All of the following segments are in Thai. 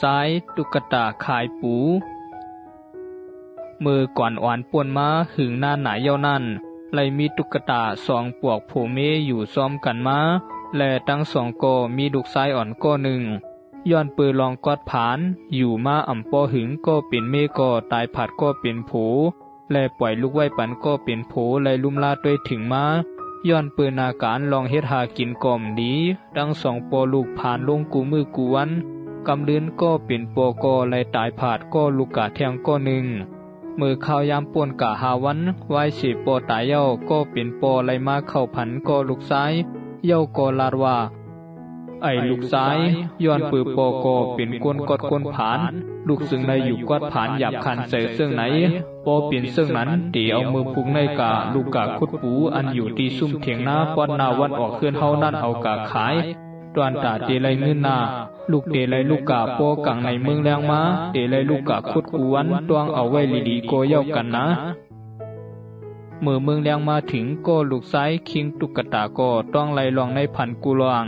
ซ้ายตุ๊กตาขายปูมือก่อนอ่อนป่วนมาหึงหน้าหนาเย้านั่นเลยมีตุ๊กตาสองปวกผูเมอยู่ซ้อมกันมาและทั้งสองก็มีลูกชายอ่อนก็หนึ่งย้อนปืนลองกอดผานอยู่มาอ่ำปอหึงก็เป็นเมก็ตายผัดก็เป็นผูและปล่อยลูกไว้ปันก็เป็นผูเลยลุ่มลาด้วยถึงมาย้อนปืนอาการลองเฮ็ดหากินก่อมดีทั้งสองปอลูกผ่านลงกูมือกูวันกำลืนก็เป็นปอก็เลยตายผาดก็ลูกกะแทงก็หนึ่งมือข้าวยามป่วนกะหาวันไว้สิปอตายเย้าก็เป็นปอเลยมาเข้าพันก็ลูกซ้ายเย้าก็ลาดว่าไอ้ลูกซ้ายย้อนปือปอก็เป็นกวนกอดกวนผานลูกซึ่งในอยู่กอดผานหยาบคันใส่เสื้อไหนปอเปลี่ยนเสื้อนั้นตีเอามือพุงในกะลูกกะคุดปูอันอยู่ที่ซุ่มเถียงหน้าป้อนนาวันออกเคลื่อนเฮานั่นเอากะขายตวนตาเตไลเงินนาลูกเตไลลูกกะปอกังในเมืองแรงมาเตไลลูกกะคุดกูวันตวงเอาไว้ลีๆโกเย้ากันนะเมื่อเมืองแรงมาถึงก็ลูกซ้ายคิงตุกตาก็ต้องไล่ลองในพันกูลวง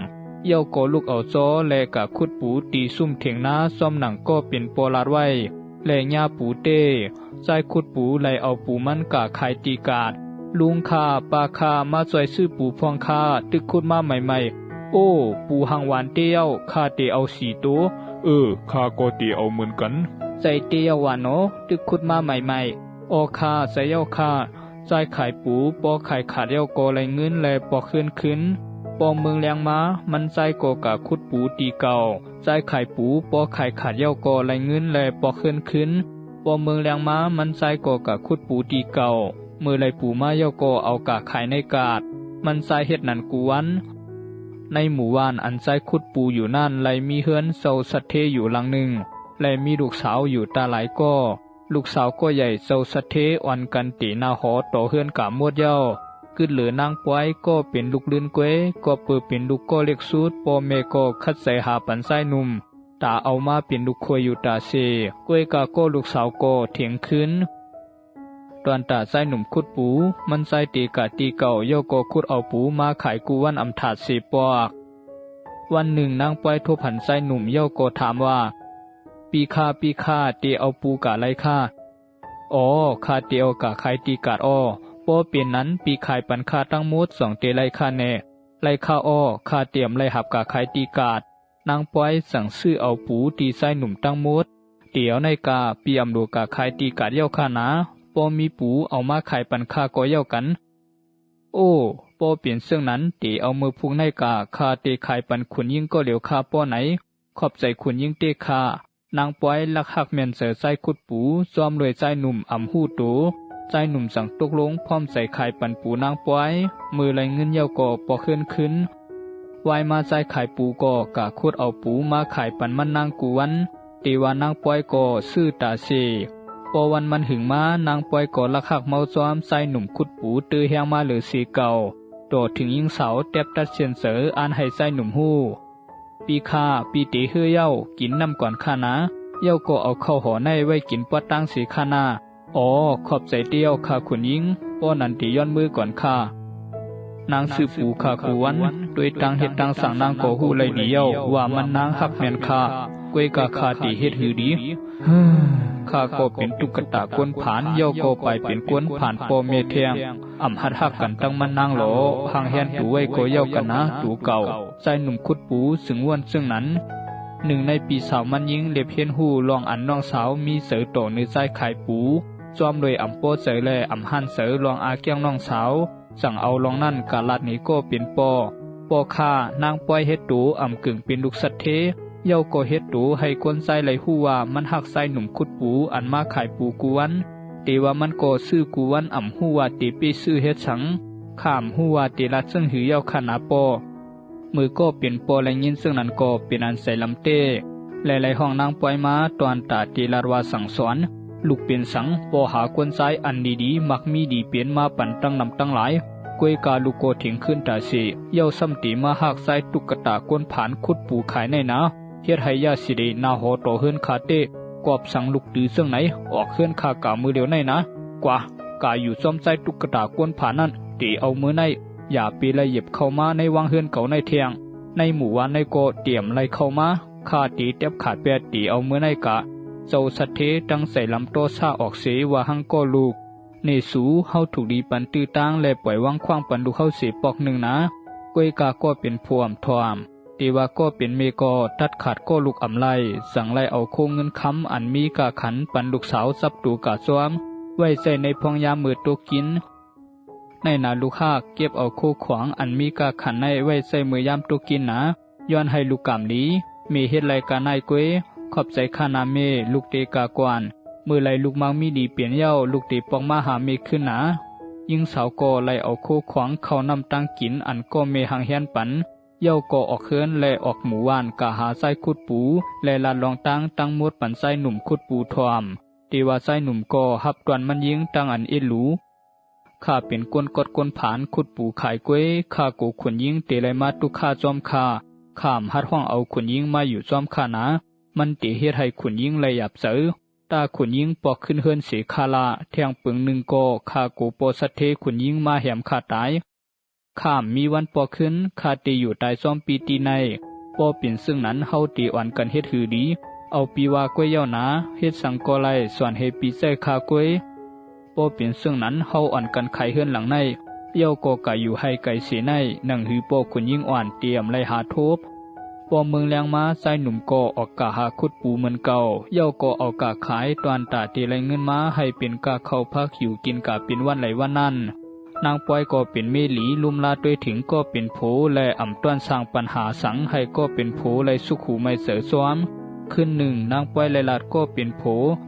เย้าก็ลูกเอาโซและกะคุดปูตีซุ่มเถียงหน้าซ่อมหนังก็เป็นปอลาดไว้และญาปูเต้ใจคุดปูไล่เอาปูมันกะขายตีกาดลุงคาปาคามาจอยซื้อปูพองคาตึกคุดมาใหม่ๆโอ้ปูหังหวานเตี้ยวข้าเตเอา4 ตัวข้าก็เตีเอาเหมือนกันใจเตี้ยวหวานโนตึกคุดมาใหม่ๆโอคาใส่เย้าคาใจขายปูปอขายขาดเย้าก็ไล่เงินและปอขึ้นปอเมืองแรงมามันใจโกกะคุดปูตีเก่าใจไข่ปูปอไข่ขาดเย้าก็ไล่เงินและปอขึ้นปอเมืองแรงมามันใจโกกะคุดปูตีเก่ามือไล่ปูมาเย้าก็เอากะไข่ในกาดมันใจเฮ็ดนั่นกูวันในหมู่บ้านอันใจคุดปูอยู่นั่นไล่มีเฮือนเซาสัตเทอยู่หลังหนึ่งและมีลูกสาวอยู่ตาหลายก็ลูกสาวก็ใหญ่เซาสัตเทอ่อนกันตีนาหอต่อเฮือนกะมวดเย้าขึ้นเหลือนางป้อยก็เป็นลูกลื่นเกวยก็เปิดเป็นลูกก็เล็กสูดปอเมก็คัดใส่หาปันไส้นุ่มตาเอามาเป็นลูกควยอยู่ตาเซกวยกาก็ลูกสาวก็เถียงขึ้นตอนตาไส้หนุ่มคุดปูมันไส้ตีกะตีเก่าย่อก็คุดเอาปูมาขายกูวันอำถาด4 ปอกวันหนึ่งนางป้อยโทรผันไส้หนุ่มย่อก็ถามว่าปีค่าตีเอาปูกะไรค่าอ๋อค่าตีเอากะขายตีกาดอ้อปอเปลี่ยนนั้นปีขายปันค่าทั้งหมด2 เตไลค่าแน่ไลค่าอ้อค่าเตรียมไลหับกะขายตีกาดนางป้อยสั่งซื้อเอาปูตีไส้หนุ่มทั้งหมดเดี๋ยวในกาปีอำดูกะขายตีกาดเย้าค่านะปอมีปูเอามาขายปันค่าก็เย้ากันโอ้ปอเปลี่ยนเสื้อนั้นตีเอามือพุงในกาคาเตขายปันขุนยิ่งก็เหลียวค่าป้อไหนขอบใจขุนยิ่งเตค่านางป้อยลักหักเมียนเสือไส้คุดปูซ้อมเลยใจหนุ่มอำหู้ตูใจหนุ่มสั่งตกลงพร้อมใส่ไข่ปันปูนางป้อยมือไหลเงินเย้าก็ปอขึ้นวายมาใจไข่ปูก็กะคุดเอาปูมาไข่ปันมันนางกูวันตีว่านางป้อยก็ซื้อตาเซพอวันมันหึงมานางป้อยก็ลักหักเมาซ้อมใจหนุ่มคุดปูตื้อแหงมาเหลือสีเก่าโดดถึงยิงเสาเต็บตัดเชียนเสืออ่านให้ใจหนุ่มหู้ปีตีเฮือเย้ากินน้ำก่อนข้านะเย้าก็เอาเข้าห่อในไว้กินปวดตั้งสีข้าหน้าอ๋อขอบใจเดียวข้าขุนยิงป้อนันตีย้อนมือก่อนข้านางสืบปูข้ากูวันโดยตังเฮ็ดตังสั่งนางก่อหูเลยดีเย้าว่ามันนางหักแม่นข้ากวยกะข้าตีเฮ็ดหือดีข้าก็เป็นตุ๊กตากวนผานเย้าก็ไปเป็นกวนผ่านปอเมเทียงอำหัดหักกันตั้งมันนางหลอหางแฮนตูไว้ก็เย้ากันนะตูเก่าใจหนุ่มคุดปูสึงวนซึ่งนั้นหนึ่งในปีสาวมันยิงเล็บเฮียนหูลองอันน้องสาวมีเสือโตในใจขายปูจอมโดยอำโปเสยแลอำหันเสยลองอาเกียงน้องสาวสั่งเอาลองนั่นกาลัดนี้ก็เป็นปอค่านางป้อยเฮ็ดตูอำกึ่งเป็นลูกสัตเทเย้าก็เฮ็ดตูให้คนใจไหลหู้ว่ามันหักใจหนุ่มคุดปูอันมาขายปูกวนตีว่ามันก็ซื้อกวนอำหู้ว่าตีปีซื้อเฮ็ดสังข้ามหู้ว่าตีลัดซึ่งหือเย้าขนาปอมือก็เป็นปอและยินซึ่งนั้นก็เป็นอันใส่ลำเต้หลายๆห้องนางป้อยมาตอนตาตีลาดว่าสั่งสอนลูกเป็นสังปอหาคนซ้ายอันดีมักมีดีเปลี่ยนมาปั่นตั้งนำตั้งหลายกวยกาลูกโกถิงขึ้นตาเสีเย้าซ้ำตีมาหักใส่ตุกตากวนผานคุดปูขายในนะเฮ็ดให้ยาสิเดนาหอต่อเฮือนคาเต้กอบสั่งลูกดื้อซึ่งไหนออกเฮือนคากามือเดียวในนะกว่ากาอยู่ซ้อมใส่ตุกตากวนผานนั่นตีเอามือในอย่าปีละเหยียบเข้ามาในวังเฮือนเก่าในเทียงในหมู่บ้านในโกเตรียมไล่เข้ามา ข้าตีเตียบขาดแปดตีเอาเมื่อไนกะเจ้าสัตเทตั้งใส่ลำโตซาออกเสว่าหังก็ลูกเนสูเฮาถูกดีปันตื้อตั้งและปล่อยวางขว้างปันดูเข้าเสียปอกหนึ่งนะกวยกาก็เป็นพวมทอมตีว่าก็เป็นเมกอตัดขาดก็ลูกอำไลสั่งไล่เอาโคงเงินค้ำอันมีกาขันปันลูกสาวซับตูกาซ้อมไว้ใส่ในพองยามมือตัวกินในนาลูกค้าเก็บเอาโคขวางอันมีกาขันในไว้ใส่มือยามตัวกินนะย้อนให้ลูกกำลีมีเฮ็ดไรกาไนกวยขอบใจข้านาเมลูกเตกากวนมือไหลลูกมังมีดีเปลี่ยนเย้าลูกเตปองมาหาเมขึ้นหนายิ่งสาวก็ไหลเอาโคขวางเข้านำตั้งกินอันก็เมหังเฮียนปันเย้าก็ออกเคินและออกหมู่ว่านกะหาไส้ขุดปูและลาดลองตั้งมดปันไส้หนุ่มขุดปูทอมตีว่าไส้หนุ่มก็หับตวนมันยิงตั้งอันเอลูข้าเป็นกวนกดกวนผานขุดปูขายกล้วยข้ากูขนยิงเตไลมาตุข้าจอมข้าข้ามหัดห้องเอาขนยิงมาอยู่จอมข้านะมันเตเฮ็ดให้ขนยิงเลยหยับเสือตาขนยิงปอกขึ้นเฮือนเสคาลาแทงปึงหนึ่งก็ข้ากูโปสัตเทขนยิงมาแหมขาตายข้ามมีวันปอกขึ้นข้าตีอยู่ตายซ้อมปีตีในปอเป็นซึ่งนั้นเฮาตีอ่อนกันเฮ็ดหือดีเอาปีว่ากล้วยเย้านะเฮ็ดสังกอไลส่วนเฮปีใส่คากล้วยปอเป็นซึ่งนั้นเฮาอ่อนกันไขเฮือนหลังในเย้าก็กะอยู่ให้ไก่เสในหนังหือปอขนยิงอ่อนเตรียมไล่หาทบปอเมืองแรงมาใส่หนุ่มก่อออกกะหาขุดปูเหมือนเก่าเย้าก็เอากะขายตอนตาตีไรเงินมาให้เป็นกะเข้าพักหิวกินกะเป็นวันไหลวันนั้นนางปอยก็เป็นเมหลีลุมลาด้วยถึงก็เป็นโผและอ่ำต้วนสร้างปัญหาสังให้ก็เป็นโผไรสุขูไม่เสือซ้อมขึ้นหนึ่งนางปอยไหลลาดก็เป็นโผ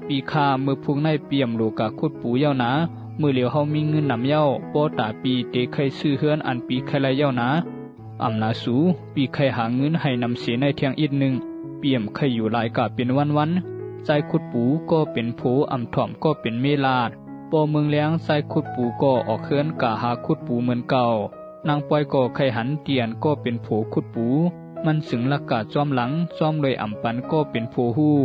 ปีคามือพุงในเปี่ยมโลกะขุดปูเย้านะมือเหลียวเฮามีเงินนำเย้าปอตาปีเตไขซื้อเฮือนอันปีไขไรเย้านะอำนาสูปีไข่หาเงินให้นำเสียในเทียงอีกหนึ่งเปี่ยมไข่อยู่หลายกะเป็นวันใจขุดปูก็เป็นโผอำถ่อมก็เป็นเมลาดปอเมืองเลี้ยงใจขุดปูก็ออกเคินกะหาขุดปูเหมือนเก่านางปอยก็ไข่หันเตียนก็เป็นโผขุดปูมันสึงลักกะจอมหลังจอมเลยอ่ำปันก็เป็นโผหู้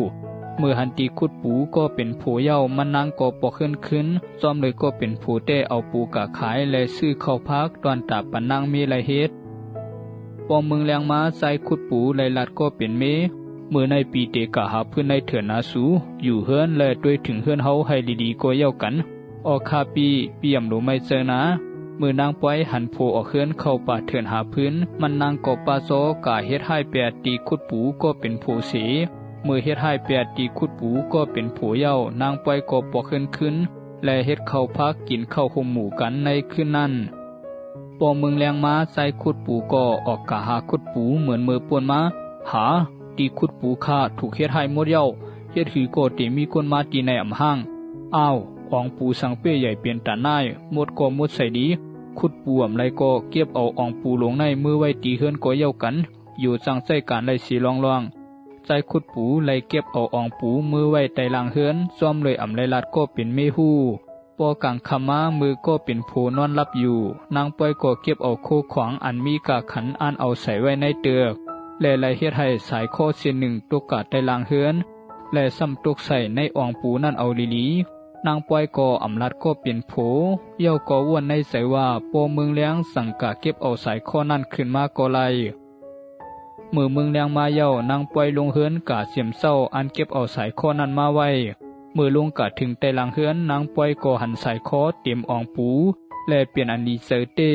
เมื่อหันตีขุดปูก็เป็นโผเย้ามันนางก็ปอกขึ้นจอมเลยก็เป็นโผเต้เอาปูกะขายและซื้อเข้าพักตอนตาปันนางมีไรเฮ็ดปอเมืองแรงมาใส่ขุดปูไหลลัดก็เป็นเมเมื่อในปีเตกะหาพื้นในเถื่อนนาสูอยู่เฮือนและด้วยถึงเฮือนเฮาให้ดีๆก็เย้ากันออกคาปีเปี่ยมหนูไม่เจอนะเมื่อนางปอยหันโผออกเฮือนเข้าป่าเถื่อนหาพื้นมันนางก็ปาโซกะเฮ็ดให้แปดตีขุดปูก็เป็นโผเสเมื่อเฮ็ดให้แปดตีขุดปูก็เป็นโผเย้านางปอยก็ปอกขึ้นและเฮ็ดเข้าพักกินข้าวห่มหมู่กันในคืนนั้นปอเมืองแรงมาใส่ขุดปูก็ออกกะหาขุดปูเหมือนมือป่วนมาหาตีขุดปูข้าถูกเฮ็ดให้หมดเย้าเฮ็ดหือก็ตีมีคนมาตีในอ่ำห้างอ้าวอองปูสังเป้ใหญ่เปลี่ยนตาหน้ายหมดก็หมดใส่ดีขุดปูอ่ำไรก็เก็บเอาอองปูลงในมือไว้ตีเฮือนก็เย้ากันอยู่จังใส่การไรสีลองใจขุดปูไรเก็บเอาอองปูมือไว้ใต้หลังเฮือนซ้อมเลยอ่ำไรลัดก็เป็นเมหู้ปอกังคำมามือก็เป็นโผนอนรับอยู่นางปอยก็เก็บเอาโคขวางอันมีกาขันอันเอาใส่ไว้ในเตือกและไล่เฮ็ดให้สายข้อเส้นหนึ่งตกกาดใต้ลางเฮือนและซ้ำตกใส่ในอ่องปูนั่นเอาลีนางปอยก็อำลัดก็เป็นโผเย้าก็วนในใส่ว่าปอเมืองเลี้ยงสั่งกะเก็บเอาสายข้อนั่นขึ้นมาก็ไล่มือเมืองเลี้ยงมาเย้านางปอยลงเฮือนกะเสียมเศร้าอันเก็บเอาสายข้อนั้นมาไว้เมื่อลงกะถึงแต่หลังเฮือนนางปอยก็หันสายคอเตรียมอ่องปูและเปลี่ยนอันดีเซอร์เต้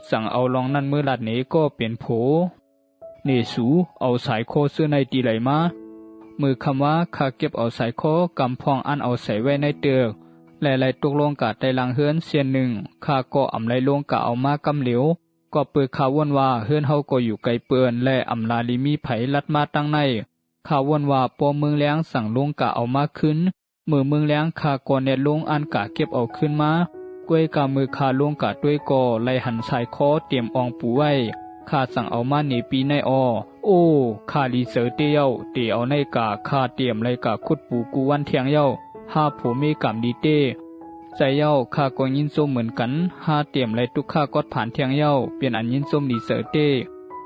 สั่งเอาลองนั้นมือลัดเนก็เป็นโผเนสูเอาสายคอเสื้อในตีไหลมามือคำว่าข้าเก็บเอาสายคอกำพองอันเอาใส่ไว้ในเตือกและไหลตกลงกะแต่หลังเฮือนเสียนหนึ่งข้าก็อำไหลลงกะเอามากำเหลวก็เปิดข่าววนว่าเฮือนเฮาก็อยู่ไกลเปือนและอำลาลิมีไผลัดมาตั้งในข่าววนว่าปอเมืองแล้งสั่งลงกะเอามาขึ้นมือเมืองแล้งคาก่อนเน็ตลงอันกะเก็บเอาขึ้นมากล้วยกามือคาลงกะด้วยก่อไล่หันสายคอเตรียมอองปูไว้ข้าสั่งเอามาหนีปีในโอ้ข้าลีเสือเตียวเตเอาในกะข้าเตรียมไรกะขุดปูกูวันเทียงเย้าห้าผัวมีกำดีเต้ใจเย้าข้าก็ยินส้มเหมือนกันห้าเตรียมไรทุกข้ากอดผ่านเทียงเย้าเปลี่ยนอันยินส้มลีเสือเต้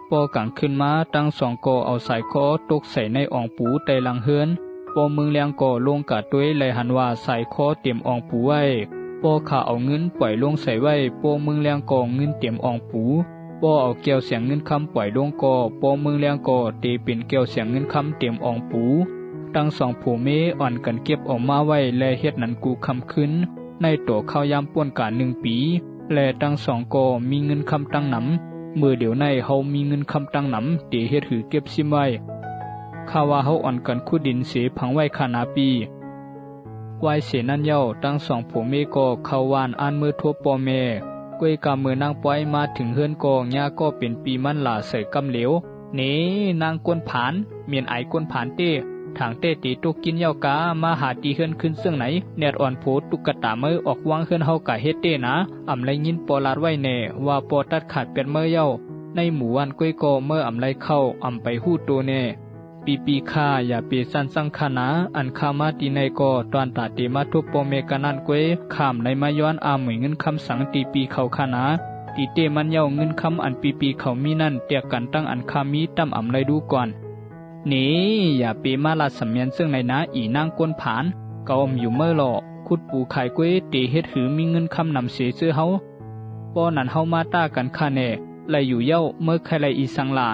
ปอกังขึ้นมาตั้งสองก่อเอาสายคอตกใส่ในอ่องปูใต้หลังเฮือนปอเมืองเลียงก่อลงกะด้วยไหลหันว่าใส่คอเตรียมอ่องปูไว้ปอข้าเอาเงินปล่อยลงใส่ไว้ปอเมืองเลียงก่อเงินเตรียมอ่องปู ป้อเอาเกี่ยวเสียงเงินคำปล่อยลงก่อป้อเมืองเลียงก่อตีเป็นเกี่ยวเสียงเงินคำเตรียมอองปูตั้งสองผู้เมอ่อนกันเก็บออกมาไว้และเฮ็ดนั้นกูคำขึ้นในตัวข้าวยามป่วนกา1 ปีและตั้งสองก่อมีเงินคำตั้งหนำมือเดี๋ยวในเฮามีเงินคำตั้งหนำตีเฮ็ดหือเก็บซิมไว้ข้าว่าเฮาอ่อนกันขุดดินเสพังไว้ขานาปีไว้เสนั่นเย้าตั้งสองผัวเมก็เข้าวานอ่านมือทั่วปอเมกวยกามือนางป้อยมาถึงเฮือนกองย่าก็เป็นปีมันหลาเสยกำเหลวเน่นางกวนผานเมียนไอ กวนผานเต้ทางเต้ตีตุกกินเย้ากามาหาตีเฮือนขึ้นซึ่งไหนแนดอ่อนโพตุกกะตาเมื่อออกวางเฮือนเฮากะเฮ็ดเต้นะอำไลยินปอลาดไว้แน่ว่าปอตัดขาดเป็นเมื่อเย้าในหมู่วันกวยก็เมื่ออำไลเข้าอำไปฮู้โตแน่ปีข้าอย่าปีสันสังคานาอันข้ามาตีในก็ตอนตาตีมาทุบโปเมกานันกวยข้ามในมาย้อนอาหมวยเงินคำสังตีปีเขาคานาตีเตมันเย้าเงินคำอันปีเขามีนั่นเตียกันตั้งอันคามีตั้มอำเลยดูก่อนนี่อย่าปีมาลาสำเมียนซึ่งในนะอีนางกวนผานเกาอมอยู่เมื่อหล่อขุดปูขายกวยตีเฮ็ดหือมีเงินคำนำเสียซื้อเฮาป้อนั้นเฮามาต้ากันคาแน่ไลอยู่เย้าเมื่อใครไลอีสังลา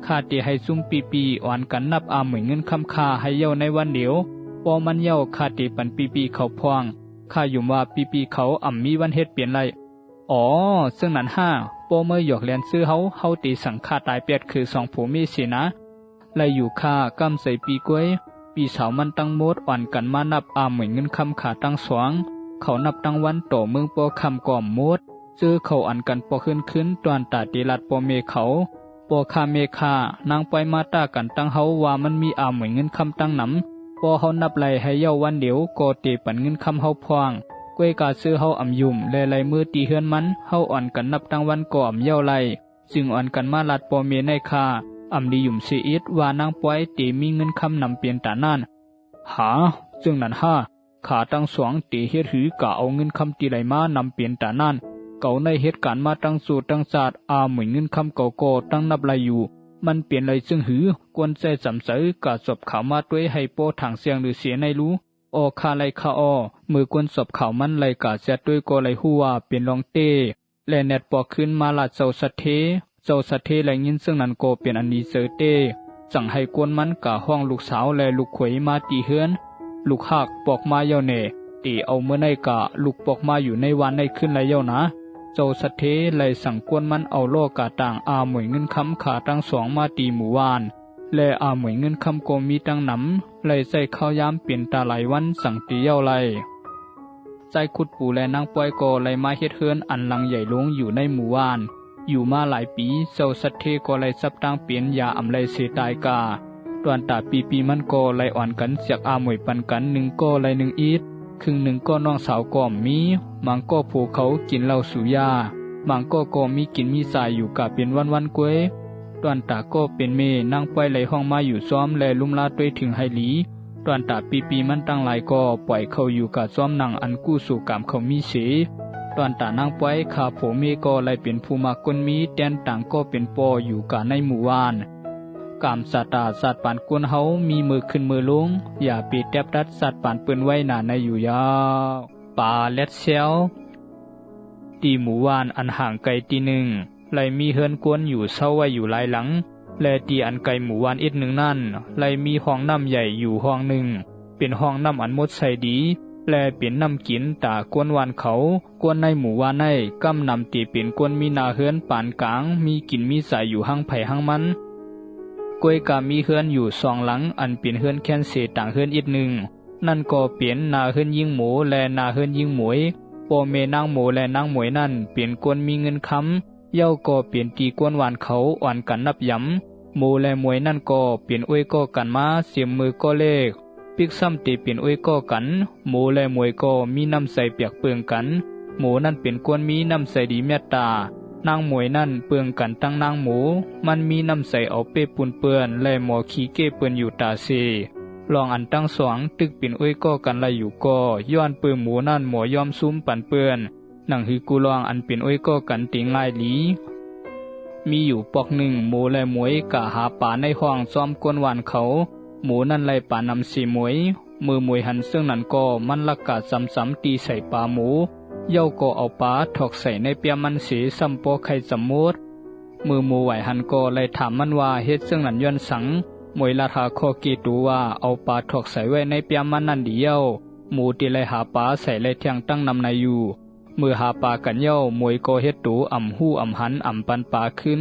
ข้าเตให้ซุ่มปีอ่อนกันนับอาเหมือนเงินคำคาให้เย้าในวันเดียวปอมันเย้าข้าเตปันปีเขาพวงข้าอยู่ว่าปีเขาอ่ำมีวันเฮ็ดเปลี่ยนไรอ๋อซึ่งนั้นปอเมื่อหยอกเลียนซื้อเฮาตีสังฆาตายเปียดคือสองผัวเมียสินะไลอยู่ข้ากำใส่ปีกล้วยปีสาวมันตั้งมดอ่อนกันมานับอาเหมือนเงินคำขาตั้งสวงเขานับตั้งวันต่อเมืองปอคำก่อมมดซื้อเขาอันกันปอขึ้นตอนตาตีลัดปอเมเขาปอคาเมคานางไปมาตากันตั้งเฮาว่ามันมีอาเหมือนเงินคำตั้งหนำปอเฮานับไหลให้เย้าวันเดียวก็เตปันเงินคำเฮาพวงกวยกาซื้อเฮาอ่ำยุ่มและไหลมือตีเฮือนมันเฮาอ่อนกันนับตั้งวันก็อ่ำเย้าไหลจึงอ่อนกันมาลัดปอเมในคาอ่ำดียุ่มเสียอิดว่านางป้อยตีมีเงินคำนำเปลี่ยนตานั่นหาซึ่งนั้นขาตั้งสวงตีเฮ็ดหือกะเอาเงินคำตีไหลมานำเปลี่ยนตานั่นเก่าในเหตุการณ์มาตั้งสู่ตั้งศาสตร์อาเหมือนเงินคำเก่าก็ตั้งนับไหลอยู่มันเปลี่ยนไหลซึ่งหือกวนใจสำเสยกะศพเขามาด้วยให้โปถังเสียงหรือเสียในรู้ออคาไหลคามือกวนศพเขามันไหลกะเสียด้วยก็ไหลหัวเป็นรองเต้และแนดปอกขึ้นมาลาดเจ้าสัทเทไหลยินซึ่งนั้นก็เป็นอันดีเซอร์เต้สั่งให้กวนมันกะห้องลูกสาวและลูกเขยมาตีเฮือนลูกหักปอกมาเย้าเน่ตีเอาเมื่อในกะลูกปอกมาอยู่ในวันในขึ้นไหลเย้านะเจ้าสัทเทไหลสั่งกวนมันเอาโลกาต่างอาหมวยเงินคำขาตั้งสองมาตีหมู่วานและอาหมวยเงินคำก็มีตั้งหนำไหลใส่ข้าวยามเปลี่ยนตาไหลวันสั่งตีเย้าไหลใจขุดปูและนางป้อยก็ไหลมาเฮ็ดเฮือนอันหลังใหญ่ลงอยู่ในหมู่วานอยู่มาหลายปีเจ้าสัทเทก็ไหลซับตั้งเปลี่ยนยาอำไลเสตายกาตอนตาปีมันก็ไหลอ่อนกันเสียกอาหมวยปันกัน1ก็ไหล1อีดครึ่ง1ก็น้องสาวก่อมมีบางก็ผูเขากินเหล้าสูยาบางก็มีกินมีสายอยู่กะเป็นวันกวยตอนตาก็เป็นเมนั่งปล่อยไหลห้องมาอยู่ซ้อมและลุ่มลาด้วยถึงไฮหลีตอนตาปีมันตั้งหลายก็ปล่อยเขาอยู่กะซ้อมหนังอันกู้สู่กามเขามีเสตอนตานั่งปล่อยขาโผเมก็ไหลเป็นภูมากนมีแดนต่างก็เป็นปออยู่กะในหมู่วานกามสัตว์ปานกวนเฮามีมือขึ้นมือลงอย่าปีแตบดัดสัตว์ปานเปิ้นไว้หนาในอยู่ยาวป่าเล็ดเซลตีหมู่วานอันห่างไกลตีหนึ่งไหลมีเฮือนกวนอยู่เศร้าไว้อยู่หลายหลังและตีอันไกลหมู่วานอีกหนึ่งนั่นไหลมีห้องน้ำใหญ่อยู่ห้องหนึ่งเป็นห้องน้ำอันมดใสดีและเป็นน้ำกินตากวนวานเขากวนในหมู่วานในกำนำตีเป็นกวนมีนาเฮือนปานกลางมีกินมีใสอยู่ห้างไผ่ห้างมันกวยกามีเฮือนอยู่2หลังอันเป็นเฮือนแค้นเศษต่างเฮือนอีกหนึ่งนั่นก็เปลี่ยนนาเฮือนยิงหมูและนาเฮือนยิงหมวยปอเมนางหมูและนางหมวยนั่นเปลี่ยนกวนมีเงินค้ำเย้าก็เปลี่ยนตีกวนหวานเขาอ่อนกันนับย้ำหมูและหมวยนั่นก็เปลี่ยนอ้วยก็กันมาเสียมมือก็เลขปิกซ้ำตีเปลี่ยนอ้วยก็กันหมูและหมวยก็มีน้ำใสเปียกเปื้องกันหมูนั่นเป็นกวนมีน้ำใสดีเมตตานางหมวยนั่นเปื้องกันตั้งนางหมูมันมีน้ำใสเอาเป้ปุนเปื้อนและหมอขี้เก้เปื้อนอยู่ตาเซลองอันตั้งสองตึกปิ่นอ้วยก็กันไรอยู่ก็ย้อนปื้มหมูนั่นหมอยอมซุ้มปันเปื้อนหนังฮือกูลองอันเป็นอ้วยก็กันติงง่ายหลีมีอยู่ปอกหนึ่งหมูและหมวยกะหาป่าในห้องซ้อมกวนหวานเขาหมูนั่นไล่ป่านำสีหมวยมือหมวยหันซึ่งนั่นก็มันลักกะซ้ำตีใส่ปลาหมูเย้าก็เอาปลาถอกใส่ในเปียมันเสซ้ำปอไข่สมมติ มือหมู่ไหวหันก็เลยถามมันว่าเฮ็ดซึ่งนั้นย้อนสังมวยราคาคอกีตูว่าเอาปลาถอกใส่ไว้ในเปียมันนั่นเดียวหมูตีเลยหาปลาใส่เลยเทียงตั้งนำในอยู่มือหาปลากันเย้ามวยก็เฮ็ดตูอ่ำหู้อ่ำหันอ่ำปันปลาขึ้น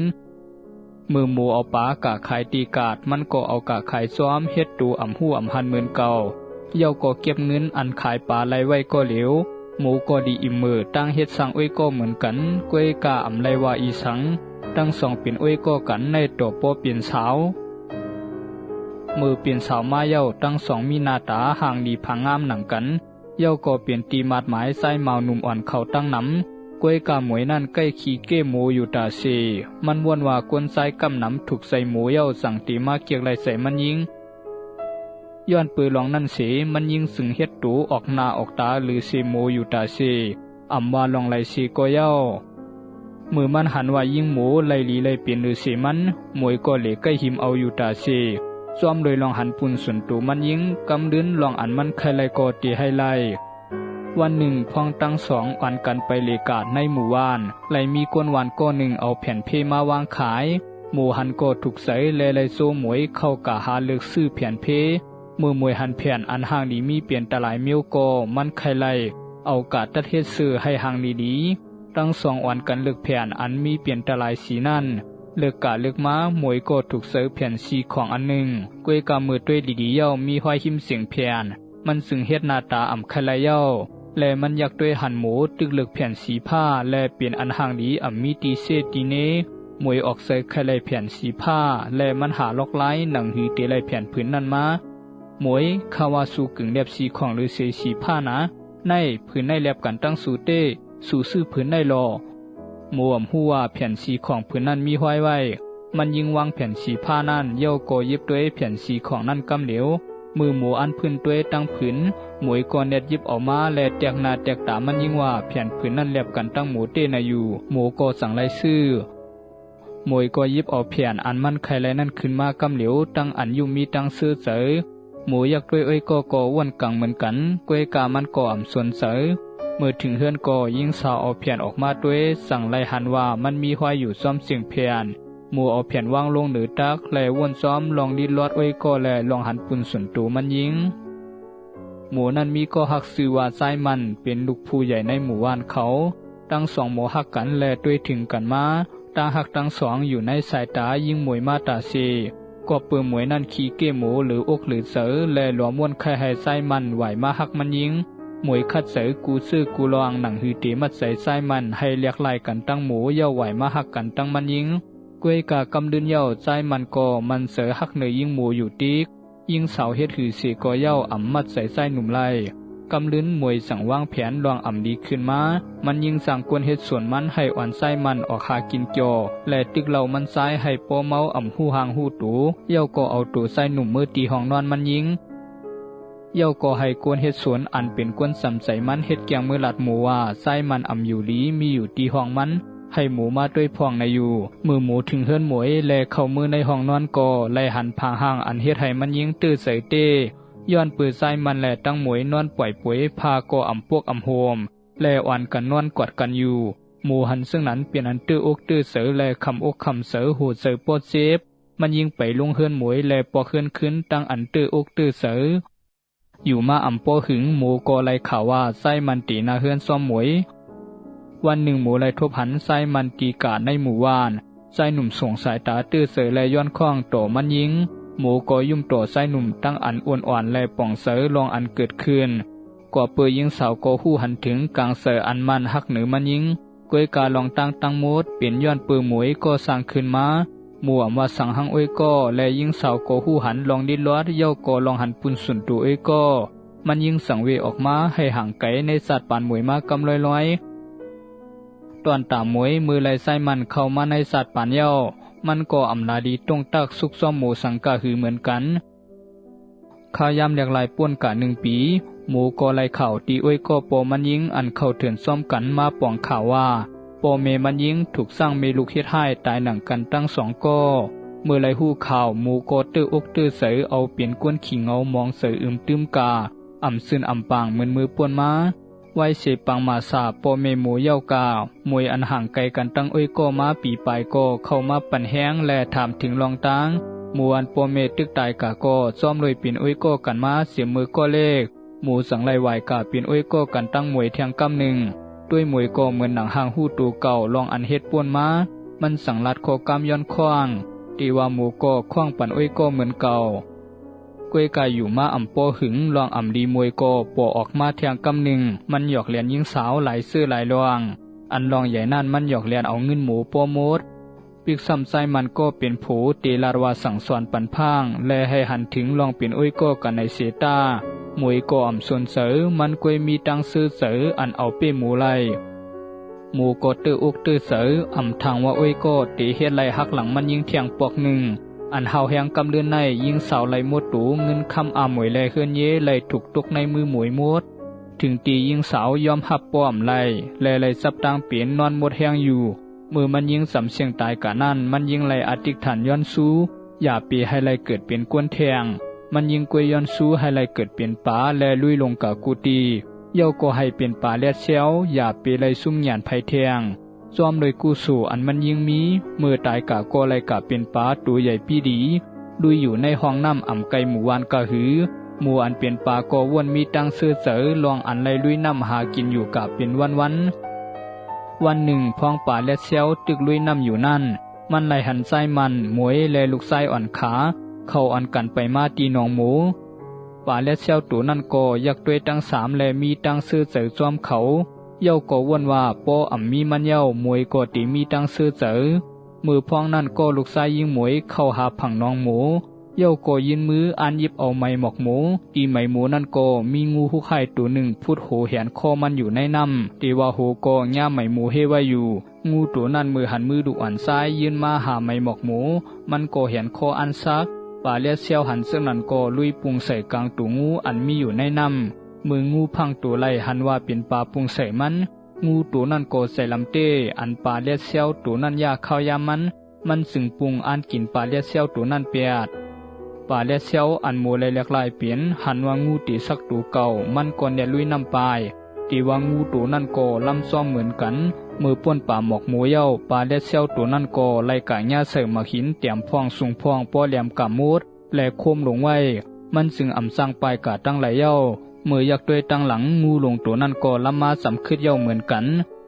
มือหมูเอาปลากะขายตีกาดมันก็เอากะขายซ้อมเฮ็ดตูอ่ำหู้อ่ำหันเหมือนเก่าเย้าก็เก็บเงินอันขายปลาไล่ไว้ก็เหลวหมูก็ดีอิ่มมือตั้งเฮ็ดสังอ้อยก็เหมือนกันก้วยกะอ่ำไล่ว่าอีสังตั้งสองเป็นอ้อยก็กันในตัวโปเปลี่ยนสาวมือเปลี่ยนสาวมาเย้าตั้งสองมีหน้าตาห่างดีพังงามหนังกันเย้าก็เปลี่ยนตีมาดหมายใส่เมาหนุ่มอ่อนเขาตั้งน้ำก้วยกาหมวยนั่นใกล้ขี้เก้หมูอยู่ตาเซมันวนว่ากวนใส่กำน้ำถูกใส่หมูเย้าสั่งตีมาเกียกไหลใส่มันยิงย้อนปืนลองนั่นเสมันยิงสึงเฮ็ดตูออกหน้าออกตาหรือเซหมูอยู่ตาเซอ่ำว่าลองไหลเซก็เย้ามือมันหันว่ายิงหมูไล่ลีไล่เปลี่ยนหรือเสมันหมวยก็เหลใกล้หิมเอาอยู่ตาเซซ้อมโดยลองหันปุ่นส่วนตูมันยิงกำดืนลองอันมันใครไล่ก็ตีให้ไล่วันหนึ่งพ้องตั้งสองอันกันไปเลกาดในหมู่บ้านไหลมีกวนวานก้อนหนึ่งเอาแผ่นเพมาวางขายหมู่หันก็ถูกใส่ไล่โซ่หมวยเข้ากะหาเลือกซื้อแผ่นเพมือมวยหันแผ่นอันห่างดีมีเปลี่ยนตะหลายเมียวก็มันใครไล่เอากาดตัดเฮ็ดซื้อให้ห่างดีๆตั้งสองอันกันเลือกแผ่นอันมีเปลี่ยนตะหลายสีนั่นเลือกกะเลือกม้าหมวยก็ถูกเสิร์ฟแผ่นสีของอันหนึ่งก้วยกามือด้วยดีๆเย้ามีห้อยหิมเสียงแผ่นมันสึงเฮ็ดหน้าตาอ่ำใครไล่เย้าและมันอยากด้วยหันหมูตึกเลือกแผ่นสีผ้าและเปลี่ยนอันห่างดีอ่ำมีตีเซตีเนมวยออกเสิร์ฟใครไล่แผ่นสีผ้าและมันหาล็อกไล่หนังหือเตไล่แผ่นพื้นนั่นมาหมวยคาวาสูกึ่งเล็บสีของหรือเซสีผ้านะในพื้นในเล็บกันตั้งสูเต้สู่ซื่อพื้นในรอหมูอ่ำหัวแผ่นสีของพื้นนั้นมีห้อยไว้มันยิงวางแผ่นสีผ้านั่นเย้าก็ยิบด้วยแผ่นสีของนั่นกำเหลวมือหมูอันพื้นด้วยตั้งผืนหมวยก็เน็ดยิบออกมาและแตกหน้าแตกตามันยิงว่าแผ่นผืนนั่นเล็บกันตั้งหมูเต้นาอยู่หมูก็สั่งไล่ซื้อหมวยก็ยิบเอาแผ่นอันมันไข่ไรนั่นขึ้นมากำเหลวตั้งอันยุ่มีตั้งซื้อเสยหมูอยากด้วยอ้อยก็อ้วนกังเหมือนกันก้วยกามันก็อ่ำส่วนเสยเมื่อถึงเฮือนก็ยิงสาวเอาแผ่นออกมาด้วยสั่งไล่หันว่ามันมีห้อยอยู่ซ้อมเสียงแผ่นหมูเอาแผ่นวางลงเหนือตักและวนซ้อมลองดิ้นลอดอ้อยก็และลองหันปุ่นส่วนตูมันยิงหมูนั้นมีก็หักซื้อว่าไส้มันเป็นลูกผู้ใหญ่ในหมู่บ้านเขาตั้งสองหมูหักกันและด้วยถึงกันมาตั้งหักตั้งสองอยู่ในสายตายิงมวยมาตาเซก็เปื่อหมวยนั่นขี้เก้หมูหรืออกหรือเสือและหลวมวนไข่ให้ไส้มันไหวมาหักมันยิงหมวยคัดเสือกูซื้อกูลองหนังหือตีมัดใส่ไส้มันให้เลียกไล่กันตั้งหมูเย่าไหวมาหักกันตั้งมันยิงก้วยกากำดืนเย่าไส้มันก็มันเสือหักเหนือยิงหมูอยู่ตีกยิงเสาเฮ็ดหือเสียก็เย่าอ่ำมัดใส่ไส้หนุ่มไล่กำลืนมวยสั่งวางแผนลองอ่ำดีขึ้นมามันยิงสั่งกวนเฮ็ดส่วนมันให้อ่อนไส้มันออกหากินจอและตึกเหล่ามันซ้ายให้โปเมาอ่ำหูหางหูตูเย่าก็เอาตัวไส้หนุ่มมือตีห้องนอนมันยิงเย่าก็ให้กวนเฮ็ดสวนอันเป็นกวนสำใสมันเฮ็ดแกงมือหลัดหมูว่าไส้มันอ่ำอยู่ลีมีอยู่ตีห้องมันให้หมูมาด้วยพองในอยู่มือหมูถึงเฮือนหมวยและเข้ามือในห้องนอนก็ไล่หันพางห่างอันเฮ็ดให้มันยิงตื้อใส่เต้ย้อนปืนไส้มันและตั้งหมวยนอนปล่อยป่วยพาก็อ่ำพวกอ่ำโฮมและอ่อนกันนอนกอดกันอยู่หมู่หันซึ่งนั้นเปลี่ยนอันตื้ออกตื้อเสือและคำอกคำเสือหูเสือปอดเซฟมันยิงไปลงเฮือนหมวยและปอเฮือนขึ้นตั้งอันตื้ออกตื้อเสืออยู่มาอ่ำปอหึงหมูก็ไล่ข่าวว่าไส้มันตีหน้าเฮือนซ้อมหมวยวันหนึ่งหมูไล่ทบหันไส้มันตีกาดในหมู่บ้านไส้หนุ่มส่งสายตาตื้อเสือและย้อนข้องโตมันยิงหมูก็ยุ่มโตไส้หนุ่มตั้งอันอ้วนอ่อนและป่องเสือลองอันเกิดขึ้นกว่าเปื่อยิงสาวก็หู้หันถึงกลางเสืออันมันหักเหนือมันยิงก้วยกาลองตั้งมดเปลี่ยนย้อนปืนหมวยก็สร้างขึ้นมาหมู่ว่าสั่งหังอ้อยก็และยิงสาวก็หู้หันลองดิ้นลอดเย่าก็ลองหันปุ่นสุนตัวอ้อยก็มันยิงสังเวออกมาให้ห่างไกลในสัตว์ปานหมวยมากำลอยตอนตามหมวยมือไล่ไส้มันเข้ามาในสัตว์ปานเย่ามันก็อำลาดีตรงตักซุกซ้อมหมูสังกะหือเหมือนกันข้ายามเรียกลายป้วนกะ1 ปีหมูก็ไล่เข่าตีอ้อยก็โปมันยิงอันเข้าเถื่อนซ้อมกันมาป่องข่าวว่าโปเมมันยิงถูกสร้างเมลูกเฮ็ดให้ตายหนังกันตั้ง2ก้อเมื่อไล่หู้ข่าวหมูก็ตื้ออกตื้อเสยเอาเปลี่ยนก้นขิงเอามองเสยตึมกาอ่ำซึนอ่ำปางเหมือนมือป้วนมา ไว้เสปังมาสาปอเมหมูเย้ากามวยอันห่างไกลกันตั้งอ้อยก็มาปีปลายก็เข้ามาปั่นแห้งและถามถึงรองตังหมู่อันปอเมตึกตายกาก็ซ้อมเลยปีนอ้อยก็กันมาเสียมือก็เลขหมู่สังไลไหวกาปีนอ้อยก็กันตั้งมวยเทียงกำหนึ่งด้วยมวยก็เหมือนหนังหางหู้ตูเก่าลองอันเฮ็ดป่วนมามันสังลัดโคกำย้อนคว้างตีว่าหมู่ก็คว้างปั่นอ้อยก็เหมือนเก่ากวยกายอยู่มาอ่ำโปหึงลองอ่ำดีมวยก็ปอออกมาเทียงกำหนึ่งมันหยอกเลียนยิงสาวหลายซื้อหลายรองอันลองใหญ่นั่นมันหยอกเลียนเอาเงินหมูโปมดปีกซ้ำไส้มันก็เป็นผูตีลารวาสั่งสอนปันพางและให้หันถึงลองเป็นอ้อยก็กันในเสตามวยก็อ่ำส่วนเสือมันกวยมีตังซื้อเสืออันเอาเป้หมูไลหมูก็ตื้ออุกตื้อเสืออ่ำทางว่าอ้อยก็ตีเฮ็ดไลหักหลังมันยิงเทียงปอกหนึ่งอันเฮาแหงกำเลือนในยิงเสาไหลมดตูเงินคำอาหมวยแลเฮือนเย่ไหลถูกตกในมือหมวยมดถึงตียิงสาวยอมหับป้อมไหลแลไหลซับตังเปลี่ยนนอนหมดแหงอยู่มือมันยิงสำเสียงตายกะนั่นมันยิงไหลอติกฐานย้อนสู้อย่าปีให้ไหลเกิดเป็นกวนแทงมันยิงกวยย้อนสู้ให้ไหลเกิดเป็นป่าแลลุยลงกะกูตีเย้าก็ให้เป็นป่าแลดเซวอย่าปีไหลซุ่มหยานไผแทงจอมเลยกู้สู่อันมันยิงมีเมื่อตายกะก็เลยกะเป็นป้าตัวใหญ่พี่ดีดุยอยู่ในห้องน้ำอ่ำไกหมู่วานกะหือหมู่อันเป็นปาก็วนมีตังซื้อเสอลองอันไลลุยน้ำหากินอยู่กะเป็นวันหนึ่งพองป่าและเซวตึกลุยน้ำอยู่นั่นมันไลหันไส้มันหมวยและลูกไส้อ่อนขาเข้าอันกันไปมาตีหนองหมูป่าและเซวตัวนั่นก็อยากด้วยตังสามและมีตังซื้อเสอจอมเขาเย้าก็วนว่าปออ่ำมีมันเย้ามวยก็ตีมีตังซื้อเจอมือพองนั่นก็ลูกชายยิงหมวยเข้าหาผังน้องหมูเย้าก็ยินมืออันยิบเอาไม้หมอกหมูตีไม้หมูนั่นก็มีงูหุกไข่ตัวหนึ่งพุดโหแหนคอมันอยู่ในน้ำตีว่าโหก็ย่าไม้หมูเฮไว้อยู่งูตัวนั่นมือหันมือดุอันซ้ายยืนมาหาไม้หมอกหมูมันก็แหนคออันซักป่าเลียเซียวหันซึ่งนั่นก็ลุยปุงใส่กลางตัวงูอันมีอยู่ในน้ำมืองูพังตัวไล่หันว่าเป็นปลาปุงใส่มันงูตัวนั่นก็ใส่ลำเต้อันปลาเลียเซียวตัวนั่นยาเข้ายามันสึงปุงอันกินปลาเลียเซียวตัวนั่นเปียดปลาเลียเซียวอันโมเลยเล็กลายเปลี่ยนหันว่างูตีสักตัวเก่ามันก่อนเดียลุยน้ำปลายตีว่างูตัวนั่นก็ลำซ้อมเหมือนกันมือป้นป่าหมอกหมูเย้าปลาเลียเซียวตัวนั่นก็ไล่กะหญ้าเสริมมาหินเตรียมพองสูงพองป้อแหลมกะมูดและโคมลงไว้มันสึงอ่ำสร้างปลายกะตั้งไหลเย้าเมื่อยักด้วยตั้งหลังงูลงตัวนั่นก็ล้ำมาสำคืดเย้าเหมือนกัน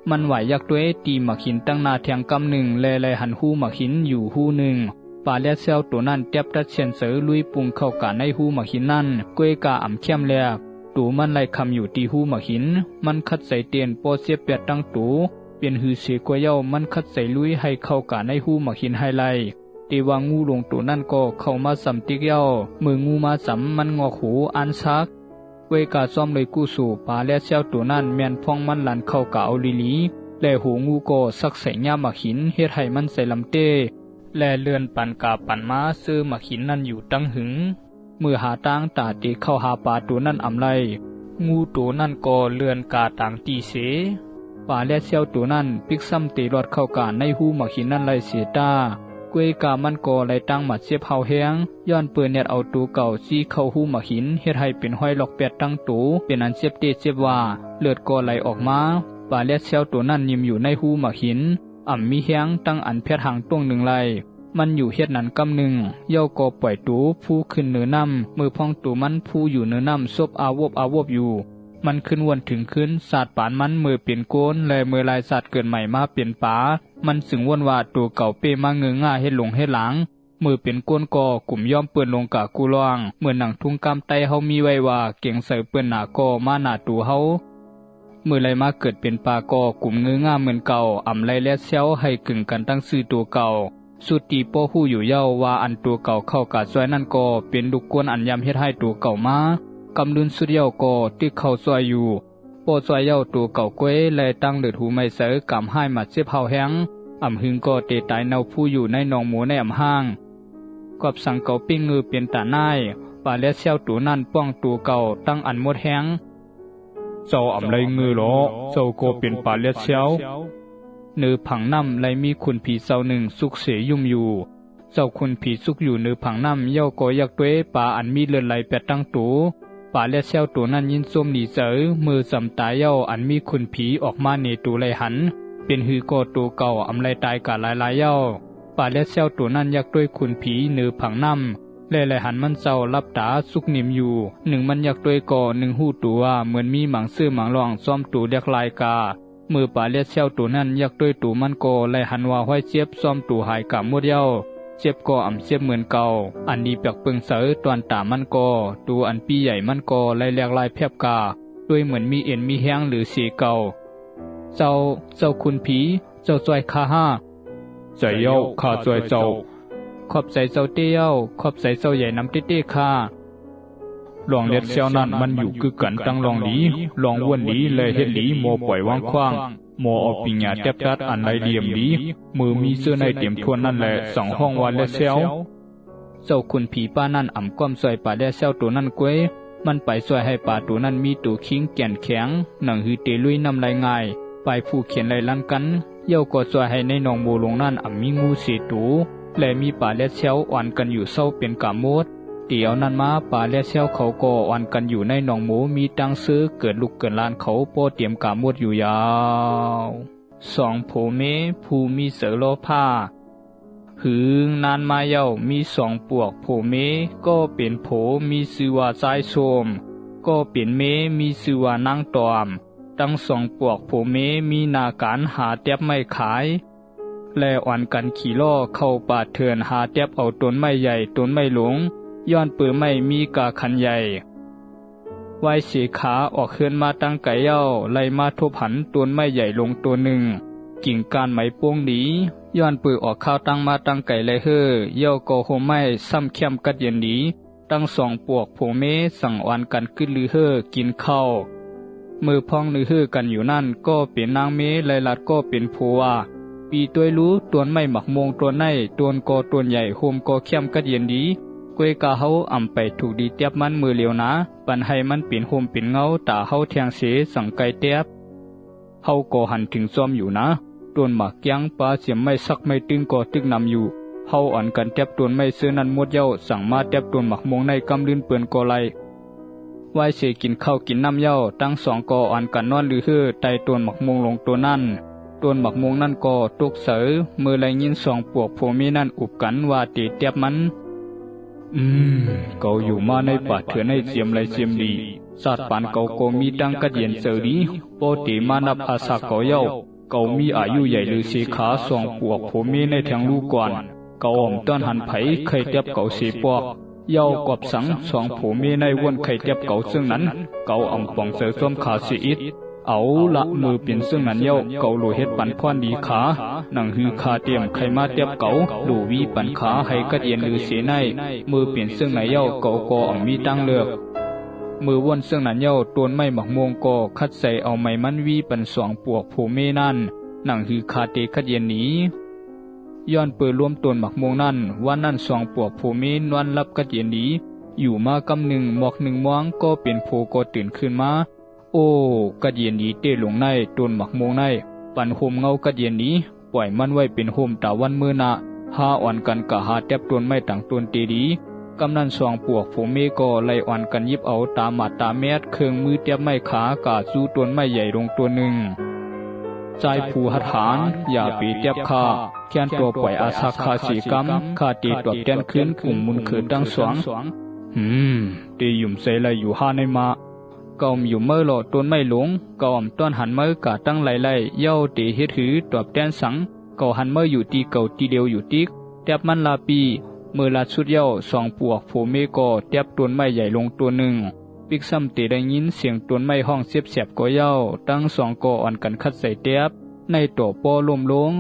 มันไหวยักด้วยตีหมักหินตั้งนาเทียงกำหนึ่งแลหันหูหมักหินอยู่หูหนึ่งป่าและเซลตัวนั่นเตียบตัดเชียนเสือลุยปุงเข้ากะในหูหมักหินนั่นกวยกะอ่ำเข้มแลกตัวมันไล่คำอยู่ตีหูหมักหินมันคัดใส่เตียนโปเสียเปียดตั้งตัวเปลี่ยนหือเสียกว่าเย้ามันคัดใส่ลุยให้เข้ากะในหูหมักหินให้ไล่ตีว่างูลงตัวนั่นก็เข้ามาสำติกเย้ามืองูมาสำมันงอหูอันซักเวกาซ้อมเลยกู้สู่ป่าและเซลตัวนั้นแม่นพองมันหลันเข้ากะเอาลีและหูงูก็สักใส่ย่าหมักหินเฮ็ดให้มันใส่ลำเต้และเลื่อนปันกาปันมาซื้อหมักหินนั่นอยู่ตั้งหึงมือหาตั้งตาตีเข้าหาป่าตัวนั่นอำไลงูตัวนั่นก็เลื่อนกาต่างตีเสป่าและเซลตัวนั้นปิกซ้ำตีรอดเข้ากาในหูหมักหินนั่นไลเสียตากวยกามันก็ไล่ตั้งหมัดเสียบเฮาแห้งย้อนเปิดเน็ตเอาตัวเก่าซี่เข้าหูหมักหินเฮ็ดให้เป็นห้อยหลอกแปดตั้งตูเป็นอันเสียบเตเสียบว่าเลือดก็ไหลออกมาป่าและเซลตัวนั้นยิ้มอยู่ในหูหมักหินมีแห้งตั้งอันเพชรหางต้วงหนึ่งไหลมันอยู่เฮ็ดนั้นกำหนึ่งเย้าก็ปล่อยตูผู้ขึ้นเนื้อน้ำมือพองตูมันผู้อยู่เนื้อน้ำซบอาวบอยู่มันขึ้นวนถึงขึ้นสาดปานมันมือเปลี่ยนโกนและมือลายสัตว์เกิดใหม่มาเปลี่ยนป๋ามันสึงวนว่าตัวเก่าเป้มาเงือง่าเฮ็ดหลงเฮ็ดหลังมือเป็นโกนก่อกลุ่มย่อมเปื้อนลงกะกูลองเหมือนหนังทุ่งกำไตเฮามีไว้ว่าเก่งใส่เปื้อนหนาก่อมาหนาตัวเฮามือไรมาเกิดเป็นปลาก่อกลุ่มเงือง่าเหมือนเก่าไรและเซลให้กึ่งกันตั้งซื้อตัวเก่าสุดตีโป้หู้อยู่เย้าว่าอันตัวเก่าเข้ากะซอยนั่นก็เป็นลูกกวนอันยำเฮ็ดให้ตัวเก่ามากำดุนสุดเย้าก็ตึกเข้าซอยอยู่โปซอยเย้าตัวเก่าก้วยและตั้งเลือดหูไม่เสือกำให้มาเจ็บเฮาแห้งหึงก็เตะตายเนาผู้อยู่ในหนองหมูในห้างกับสังเก่าปิ้งงือเปลี่ยนตาหน้ายป่าและเซลตัวนั่นป้องตัวเก่าตั้งอันหมดแห้งเจ้าไรงือหรอเจ้าก็เป็นป่าเลียเชียวเนื้อผังน้ำไรมีคุณผีเศร้าหนึ่งสุกเสยยุ่มอยู่เจ้าคุณผีสุกอยู่เนื้อผังน้ำเย้าก็อยากตัวป่าอันมีเลือดไหลแปดตั้งตัวป ป่าและเซลตัวนั้นยินส้มหนีเสือมือสำตายเย้าอันมีคุณผีออกมาเนตูไลหันเป็นหือโกตัวเก่าอำไลตายกะหลายเย้าป่าและเซลตัวนั้นยักด้วยคุณผีเนือผังน้ำและไหลหันมันเศร้ารับตาสุกนิ่มอยู่หนึ่งมันยักด้วยก่อหนึ่งหูตัวเหมือนมีหมังซื่อหมังรองซ้อมตูเรียกลายกามือป่าและเซลตัวนั้นยักด้วยตูมันก่อไหลหันว่าห้อยเจี๊ยบซ้อมตูหายกะมดเย้าเจ็บก็อ่ำเจ็บเหมือนเก่าอันนี้เปียกเปิงเสอตอนตามันก็ตัวอันปีใหญ่มันก็ไล่เรียกลายแพบกาด้วยเหมือนมีเอ็นมีแห้งหรือสีเก่าเจ้าคุณผีเจ้าจอยข้าห้าใจเย้าข้าจอยเจ้าขอบใจเจ้าเตี้ยวขอบใจเจ้าใหญ่น้ำเตี้ยข้าลองเล็ดเซลนั้นมันอยู่คือกันตั้งลองหลีลองว้วนหลีเลยเฮ็ดหลีโมปล่อยวางคว้างโมเอาปิญญาแทบตัดอันไรเหลี่ยมดีมือมีเสื้อในเต็มทวนนั่นแหละสองห้องวันและเซลเจ้าคุณผีป้านั่นอ่ำก้อมซอยป่าและเซลตัวนั่นกวยมันไปซอยให้ป่าตัวนั้นมีตัวคิงแก่นแข็งหนังหือเตลุยนำไรง่ายไปผู้เขียนไรลั่นกันเย้าก็ซอยให้ในหนองโมลงนั่นอ่ำมีงูเสตูและมีป่าและเซลอ่อนกันอยู่เศร้าเป็นกามดเดี๋ยวนั้นมาป่าและเซลเขาก็อ่อนกันอยู่ในหนองหมูมีตังซื้อเกิดลูกเกิดลานเขาโปเตรียมกามดอยู่ยาวสองโผเมผู้มีเสือโลผ้าหือนานมาเย้ามีสองปวกโผเมก็เป็นโผมีชื่อว่าสายโสมก็เป็นเมมีชื่อว่านางตอมทั้งสองปวกโผเมมีนาการหาเตียบไม่ขายและอ่อนกันขี่ล้อเข้าป่าเถื่อนหาเตียบเอาต้นไม้ใหญ่ต้นไม้หลงย้อนปือไม่มีกาคันใหญ่ไว้สีขาออกเคลื่อนมาตั้งไก่เย้าไล่มาทบหันต้นไม้ใหญ่ลงตัวหนึ่งกิ่งก้านไม้โป้งหนีย้อนปือออกข้าวตั้งมาตั้งไก่เลยเฮ่อเย้าก็โฮมไม้ซ้ำเข้มกัดเย็นหนีตั้งสองปวกโผเมสั่งอ่อนกันขึ้นลือเฮ่อกินข้าวมือพองลือเฮ่อกันอยู่นั่นก็เป็นนางเมไลลัดก็เป็นผัวปีตัวรู้ตัวไม่หมักมงตัวในตัวก็ตัวใหญ่โฮมก็เข้มกัดเย็นดีกวยกาเฮาอ่ำไปถูกดีเตียบมันมือเหลียวนะปันให้มันเป็นโฮมเป็นเงาตาเฮาแทงเสสังไกเตียบเฮาก็หันถึงซ้อมอยู่นะต้นหมากยังปลาเสียมไม่ซักไม่ตึงก็ตึกนำอยู่เฮาอ่อนกันเตียบต้นไม่ซื้อนั้นหมดเย้าสั่งมาเตียบต้นหมักมงในกำลื่นเปื่อนก็ไลไว้เสกินข้าวกินน้ำเย้าตั้งสองก็อ่อนกันนอนหรือฮือไตต้นหมักมงลงตัวนั่นต้นหมักมงนั่นก็ตกเสือมือไหลยินสองปวกโผมีนั่นอุบกันว่าตีเตียบมันเกาอยู่มาในป่าเถื่อนในเจียมไรเจียมดีสัตว์ปานเกาโกมีดังกัดเย็นเสรีโปติมานับอาสาเกาเย้าเกามีอายุใหญ่หรือสีขาสองปวกผมมีในแทงลูกก่อนเกาอ่อมต้นหันไผเคยเทียบเกาสีปอกเย้ากอบสังสองผมมีในวนเคยเทียบเกาซึ่งนั้นเกาอ่ำปองเสือส้มขาสีอิดเอาละมือเปลี่ยนซึ่งนั้นเย้าเกาโลเฮ็ดปันพรดีขาหนังหือขาเตรียมไขมาเตียบเกาดูวีปันขาให้กัดเย็นหรือเสียในมือเปลี่ยนซึ่งไหนเย้าเกาก็อ่ำมีตั้งเลือกมือวนซึ่งนั้นเย้าต้นไม้หมักมงก็คัดใส่เอาไม้มันวีปันสองปวกโผเมนั่นหนังหือขาเตคัดเย็นหนีย้อนเปิดรวมต้นหมักมงนั่นวันนั้นสองปวกโผเมนวันรับกัดเย็นหนีอยู่มากำหนึ่งหมอกหนึ่งม้วงก็เป็นโผก็ตื่นขึ้นมาโอ้กัดเย็นนี้เต้ลงในต้นหมักมงในปันโฮมเงากัดเย็นนี้ปล่อยมันไว้เป็นโฮมตาวันมือนาหาอ่อนกันกะหาแทบต้นไม่ต่างต้นเตดีกำนันสองปวกผมเมก็ไล่อ่อนกันยิบเอาตาหมาตาแมดเครื่องมือเตียบไม้ขากาสู้ต้นไม้ใหญ่ลงตัวหนึ่งใจผู้หัดหานอย่าปีเตียบขาแค้นตัวปล่อยอาสาคาสีกำขาตีตอบแทนคืนกลุ่มมุนขืนตั้งสวงตีหยุ่มใส่ไรอยู่ห้าในมาเก่าอยู่เมื่อหลอต้นไม่หลงเก่าต้นหันเมื่อกะตั้งไหลเย้าตีเฮ็ดหือตอบแทนสังเก่าหันเมื่ออยู่ตีเก่าตีเดียวอยู่ติ๊กแทบมันลาปีเมื่อลาชุดเย้าสองปวกโผเมก็แทบต้นไม้ใหญ่ลงตัวหนึ่งปิกซ้ำตีได้ยินเสียงต้นไม้ห้องเสียบก็เย้าตั้งสองก็อ่อนกันคัดใส่แทบในตัวปอลมลง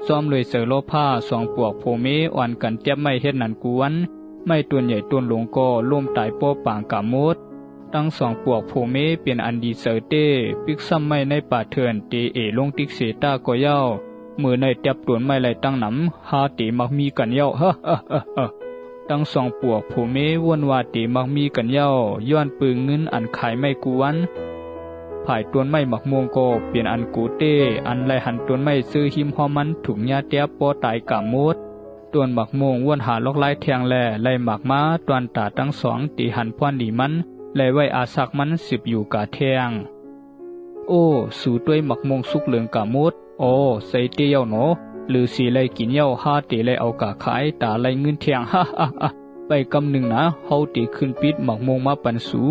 ซ้อมเลยเสือโลผ้าสองปวกโผเมอ่อนกันแทบไม่เฮ็ดนันกวนไม่ต้นใหญ่ต้นหลงก็ล่มตายปอป่างกามดตั้งสองปวกโผเมเป็นอันดีเสอเต้ปิกซ้ำไม่ในป่าเถื่อนเตเอลงติ๊กเสตาก็เย้ามือในเตียบต้นไม้ไหลตั้งหนำหาเตมักมีกันเย้าตั้งสองปวกโผเมวนว่าเตมักมีกันเย้าย้อนปืนเงินอันขายไม่กวนผายต้นไม้หมักมวงก็เปลี่ยนอันกูเต้อันไหลหันต้นไม้ซื้อหิมหอมันถุงยาเตียบปอตายกะมดต้นหมักมวงวนหาลอกไล่แทงแลไหลหมักมาตวนตาตั้งสองตีหันพวนดีมัน และไว้อาศักมันสิบอยู่กาเทียงโอ้สู่ด้วยหมักมงสุกเหลืองกามุดโอ้ใส่เตียวเนาะหรือสีไรกินเย้าห้าตีไรเอากาขายตาไรเงินเทียงฮ่าฮ่าฮ่าไปกำหนึ่งนะเฮาตีขึ้นปิดหมักมงมาปันสู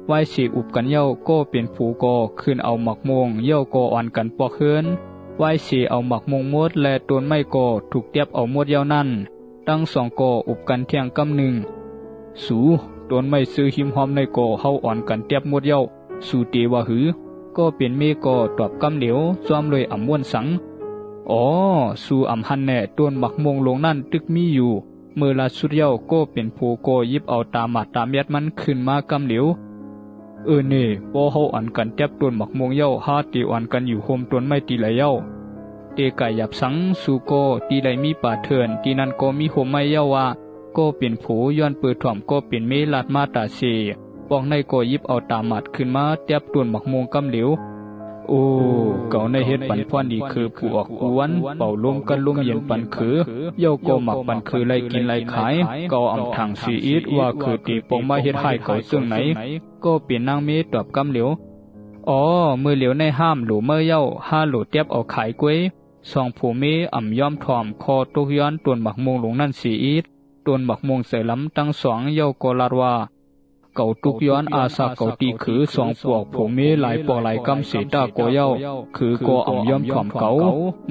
ไว้สีอุบกันเย้าก็เป็นผูกอขึ้นเอาหมักมงเย้าก็อ่อนกันปอกเฮินไว้สีเอาหมักมงมดและต้นไม้ก็ถูกเตียบเอามดเย้านั่นตั้งสองก็อุบกันเทียงกำหนึ่งสูต้นไม้ซื้อหิมหอมในก็เฮาอ่อนกันเตียบมดเย้าสูตีว่าหือก็เป็นเมก็ตอบกำเหลียวซ้อมเลยอ่ำม้วนสังอ๋อสู่อ่ำหันแน่ต้นหมักมงลงนั่นตึกมีอยู่เมื่อลาสุดเย้าก็เป็นผู้โกยิบเอาตามมาตามยัดมันขึ้นมากำเหลียวนี่พอเฮาอ่อนกันเตียบต้นหมักมงเย้าหาตีอ่อนกันอยู่โฮมต้นไม้ตีไหลเย้าเตไก่หยับสังสู่ก็ตีไหลมีป่าเถื่อนตีนั้นก็มีโฮมไม้เย้าว่าก็เป็นผู้ย้อนเปิดถ่อมก็เป็นเมลาดมาตาเสปองในก็ยิบเอาตามมัดขึ้นมาเตียบต้นหมักมงกำเหลียวโอ้เก่าในเฮ็ดปันพรดีคือผู้ออกกวนเป่าลมกันลมเย็นปันคือเย้าก็หมักปันคือไล่กินไล่ขายเก่าอำทางสีอีดว่าคือตีปองมาเฮ็ดให้เก่าซึ่งไหนก็เปลี่ยนนางเมตอบกำเหลียวอ๋อมือเหลียวในห้ามหลูเมื่อเย้าห้าหลูเตียบเอาขายกล้วยสองผู้เมอ่ำย่อมถ่อมคอตกย้อนต้นหมักมงลงนั่นสีอีดต้นหมักมงเสล้ำตั้งสองเย้าก็ลาดว่าเก่าตุกย้อนอาสาเก่าตีคือสองปวกผมมีหลายปอหลายกำเสตาโกเย้าคือโกอ่ำย่อมถ่อมเก่า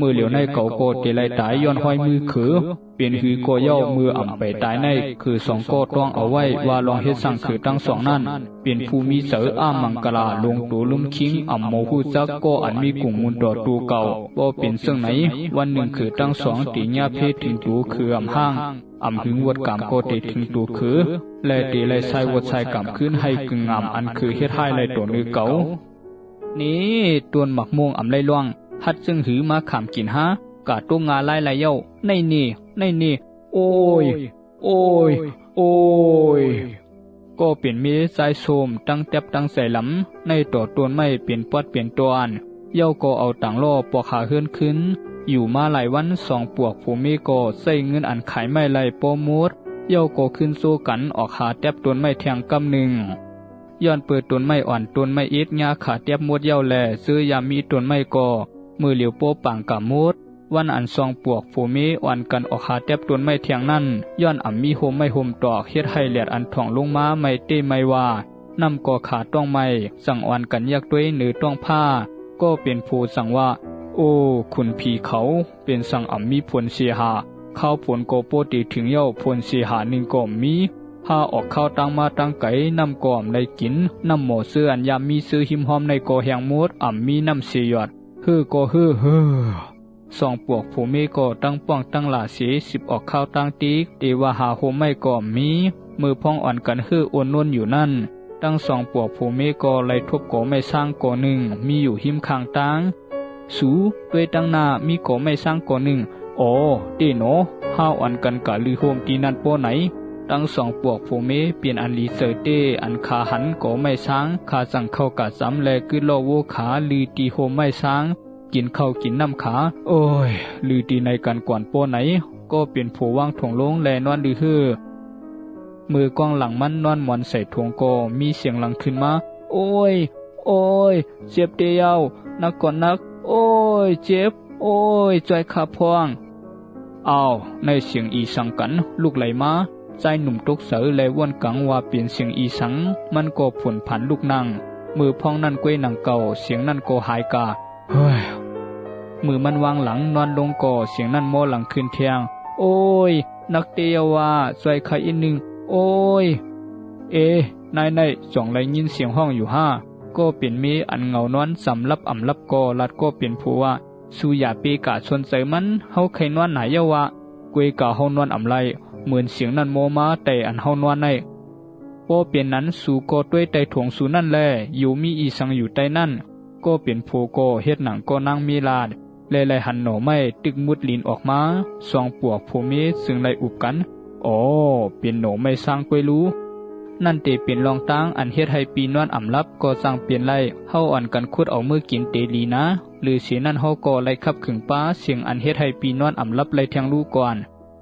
มือเหลียวในเก่าโกเตไลตายย้อนห้อยมือคือเปลี่ยนคือโกเย้ามืออ่ำไปตายในคือสองโกต้องเอาไว้ว่าลองเฮ็ดสั่งคือตั้งสองนั่นเปลี่ยนภูมิเสืออ้ามังกลาลงตูลุ่มคิงอ่ำโมหูจักโกอันมีกุ่มมุนดอตูเก่าบ่เป็นซึ่งไหนวันหนึ่งคือตั้งสองตีญาเพศถึงตูคืออ่ำห้างอ่ำหึงวดกามโกเตถึงตูคือและตีไลใส่วดใส่กามขึ้นให้กึ่งงามอันคือเฮ็ดให้ไลตัวนือเก่านี่ต้นหมักม่วงอ่ำไลล่วงฮัดจึงหือมาขามกินฮะกาตุ้งงาไล่ไลเย้าในนี่โอ้ยโอ้ยโอ้ยก็เปลี่ยนมีสายโสมตั้งเต็บตั้งใส่หลำในต่อต้นไม้เปลี่ยนปอดเปลี่ยนตัวอันเย้าก็เอาต่างล่อปอกขาเฮือนขึ้นอยู่มาหลายวันสองปวกผู้มีก็ใส่เงินอันขายไม้ไล่โปมูดเย้าก็ขึ้นสู้กันออกหาเต็บต้นไม้แทงกำหนึ่งย้อนเปิดต้นไม้อ่อนต้นไม้อิดหญ้าขาเต็บมดเย้าแลซื้อยามีต้นไม้ก็มือเหลียวโปปังกะมุดวันอันซองปวกผู้มีอ่อนกันออกหาเต็บต้นไม้เทียงนั่นย้อนอ่ำมีโฮมไม่โฮมตอกเฮ็ดให้แหลดอันท่องลงมาไม่เต้ไม่ว่านำก่อขาต้องไม่สั่งอ่อนกันยากด้วยหรือต้องผ้าก็เป็นผู้สั่งว่าโอ้คุณพี่เขาเป็นสั่งอ่ำมีผลเสียหาข้าวผลโกโปติถึงเย้าผลเสียหาหนึ่งก็มีพาออกข้าวตั้งมาตั้งไก่นำก่อมในกินนำหมอเสื้ออันยามมีซื้อหิมหอมในก่อแหงมดอ่ำมีน้ำเสียยอดก็เฮ้อสองปวกผู้มีก่อตั้งป้องตั้งหลาสีสิบออกข้าวตั้งตีกเตว่าหาโฮมไม่ก่อมีมือพองอ่อนกันโอนนวลอยู่นั่นตั้งสองปวกผู้มีก่อไล่ทุบก่อไม่สร้างก่อหนึ่งมีอยู่หิมข้างตั้งสูด้วยตั้งหน้ามีก่อไม่สร้างก่อหนึ่งโอ้ตีโนห้าวอ่อนกันกะลือโฮมตีนั่นโป้ไหนตั้งสองปวกผู้มีเปลี่ยนอันลีเซอร์เตอันขาหันก่อไม่สร้างขาสั่งเข้ากะซ้ำแลกึดโลโวขาลือตีโฮมไม่สร้างกินข้าวกินน้ำขาโอ้ยลือตีในกันก่อนโป้ไหนก็เปลี่ยนผู้ว่างถงลงแลนอนดื้อมือกองหลังมันนอนหมอนใส่ถงก็มีเสียงหลังขึ้นมาโอ้ยโอ้ยเจ็บเดียวนักก่อนนักโอ้ยเจ็บโอ้ยใจขาพองอ้าวในเสียงอีสังกันลูกไหลมาใจหนุ่มตกเสือและว่นกังว่าเปลี่ยนเสียงอีสังมันก็ผลผันลูกนั่งมือพองนั่นก้วยหนังเก่าเสียงนั่นก็หายกาเฮ้ยมือมันวางหลังนอนลงก่อเสียงนั่นโมหลังขึ้นเทียงโอ้ยนักเตียวว่าใจใครอีกหนึ่งโอ้ยนายจ่องไรยินเสียงห้องอยู่ก็เปลี่ยนมีอันเงานอนสำลับอ่ำลับก่อลัดก็เปลี่ยนผัวสุยาปีกาชนใส่มันเฮาใครนอนไหนเยาวะกวยกาเฮานอนอ่ำไรเหมือนเสียงนั่นโมมาแต่อันเฮานอนในพอเปลี่ยนนั้นสู่ก็ด้วยไตถงสู่นั่นแลอยู่มีอีสังอยู่ใต้นั่นก็เปลี่ยนผู้ก็เฮ็ดหนังก็นั่งมีลาดไล่หันหน่อไม้ตึกมุดลินออกมาสองปวกผู้มีซึ่งไล่อุบกันอ๋อเปลี่ยนหน่อไม้สร้างกวยรู้นั่นเตเปลี่ยนรองตั้งอันเฮ็ดให้ปีนอนอ่ำลับก็สร้างเปลี่ยนไล่เฮาอ่อนกันคุดเอามือกินเตลีนะหรือเสียนั่นเฮาก็ไล่ขับขึงป้าเสียงอันเฮ็ดให้ปีนอนอ่ำลับไล่แทงรู้ก่อน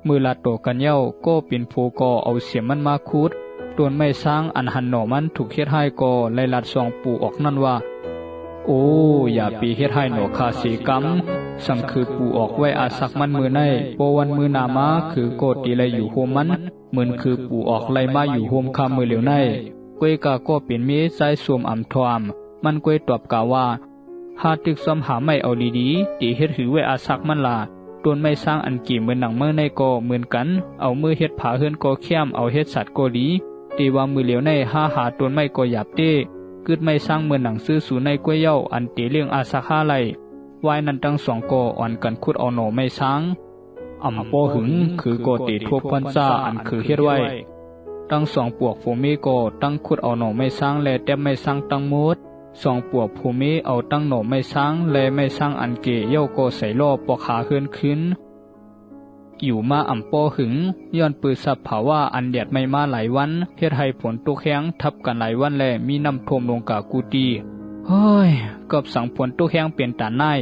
มือลาโตกันเย้าก็เป็นผู้ก็เอาเสียมันมาคุด ต้นไม้สร้างอันหันหน่อมันถูกเฮ็ดให้ก่อไล่ลัดซองปูออกนั่นว่าโอ้อย่าปีเฮ็ดให้หนอคาสีกำสังคือปูออกไว้อาสักมันมือในโปวันมือนามาคือโกตีไลอยู่โฮมมันเหมือนคือปูออกไลมาอยู่โฮมคามือเหลียวในกวยกาก็เป็นมีใจสวมอ่ำทวามมันกวยตอบกาว่าหาตึกซ้ำหาไม่เอาดีๆตีเฮ็ดหือไว้อาสักมันล่ะต้นไม้สร้างอันกี่เหมือนหนังเมื่อในก็เหมือนกันเอามือเฮ็ดผาเฮือนก็เข้มเอาเฮ็ดสัตว์ก็ดีตีว่ามือเหลียวในหาต้นไม้ก็หยาบเต้กึดไม่สร้างเหมือนหนังซื้อสู่ในกล้วยเย้าอันตีเลี้ยงอาสัก5ไร่วายนั้นทั้งสองก็อ่อนกันขุดเอาหน่อไม่สร้างอ่ำโปหึงคือก็ตีทั่วพันซ่าอันคือเฮ็ดไว้ทั้งสองปวกภูมิก็ตั้งขุดเอาหน่อไม่สร้างและแต้มไม่สร้างตั้งมดสองปวกภูมิเอาตั้งหน่อไม่สร้างและไม่สร้างอันเกเย้าก็ใส่ล่อปอกขาขึ้นอยู่มาอ่ำโปหึงย้อนปืนสับเผาว่าอันแดดไม่มาหลายวันเฮ็ดให้ฝนตกแห้งทับกันหลายวันและมีน้ำท่วมลงกากูตีเฮ้ยกับสังฝนตกแห้งเปลี่ยนตาหน้า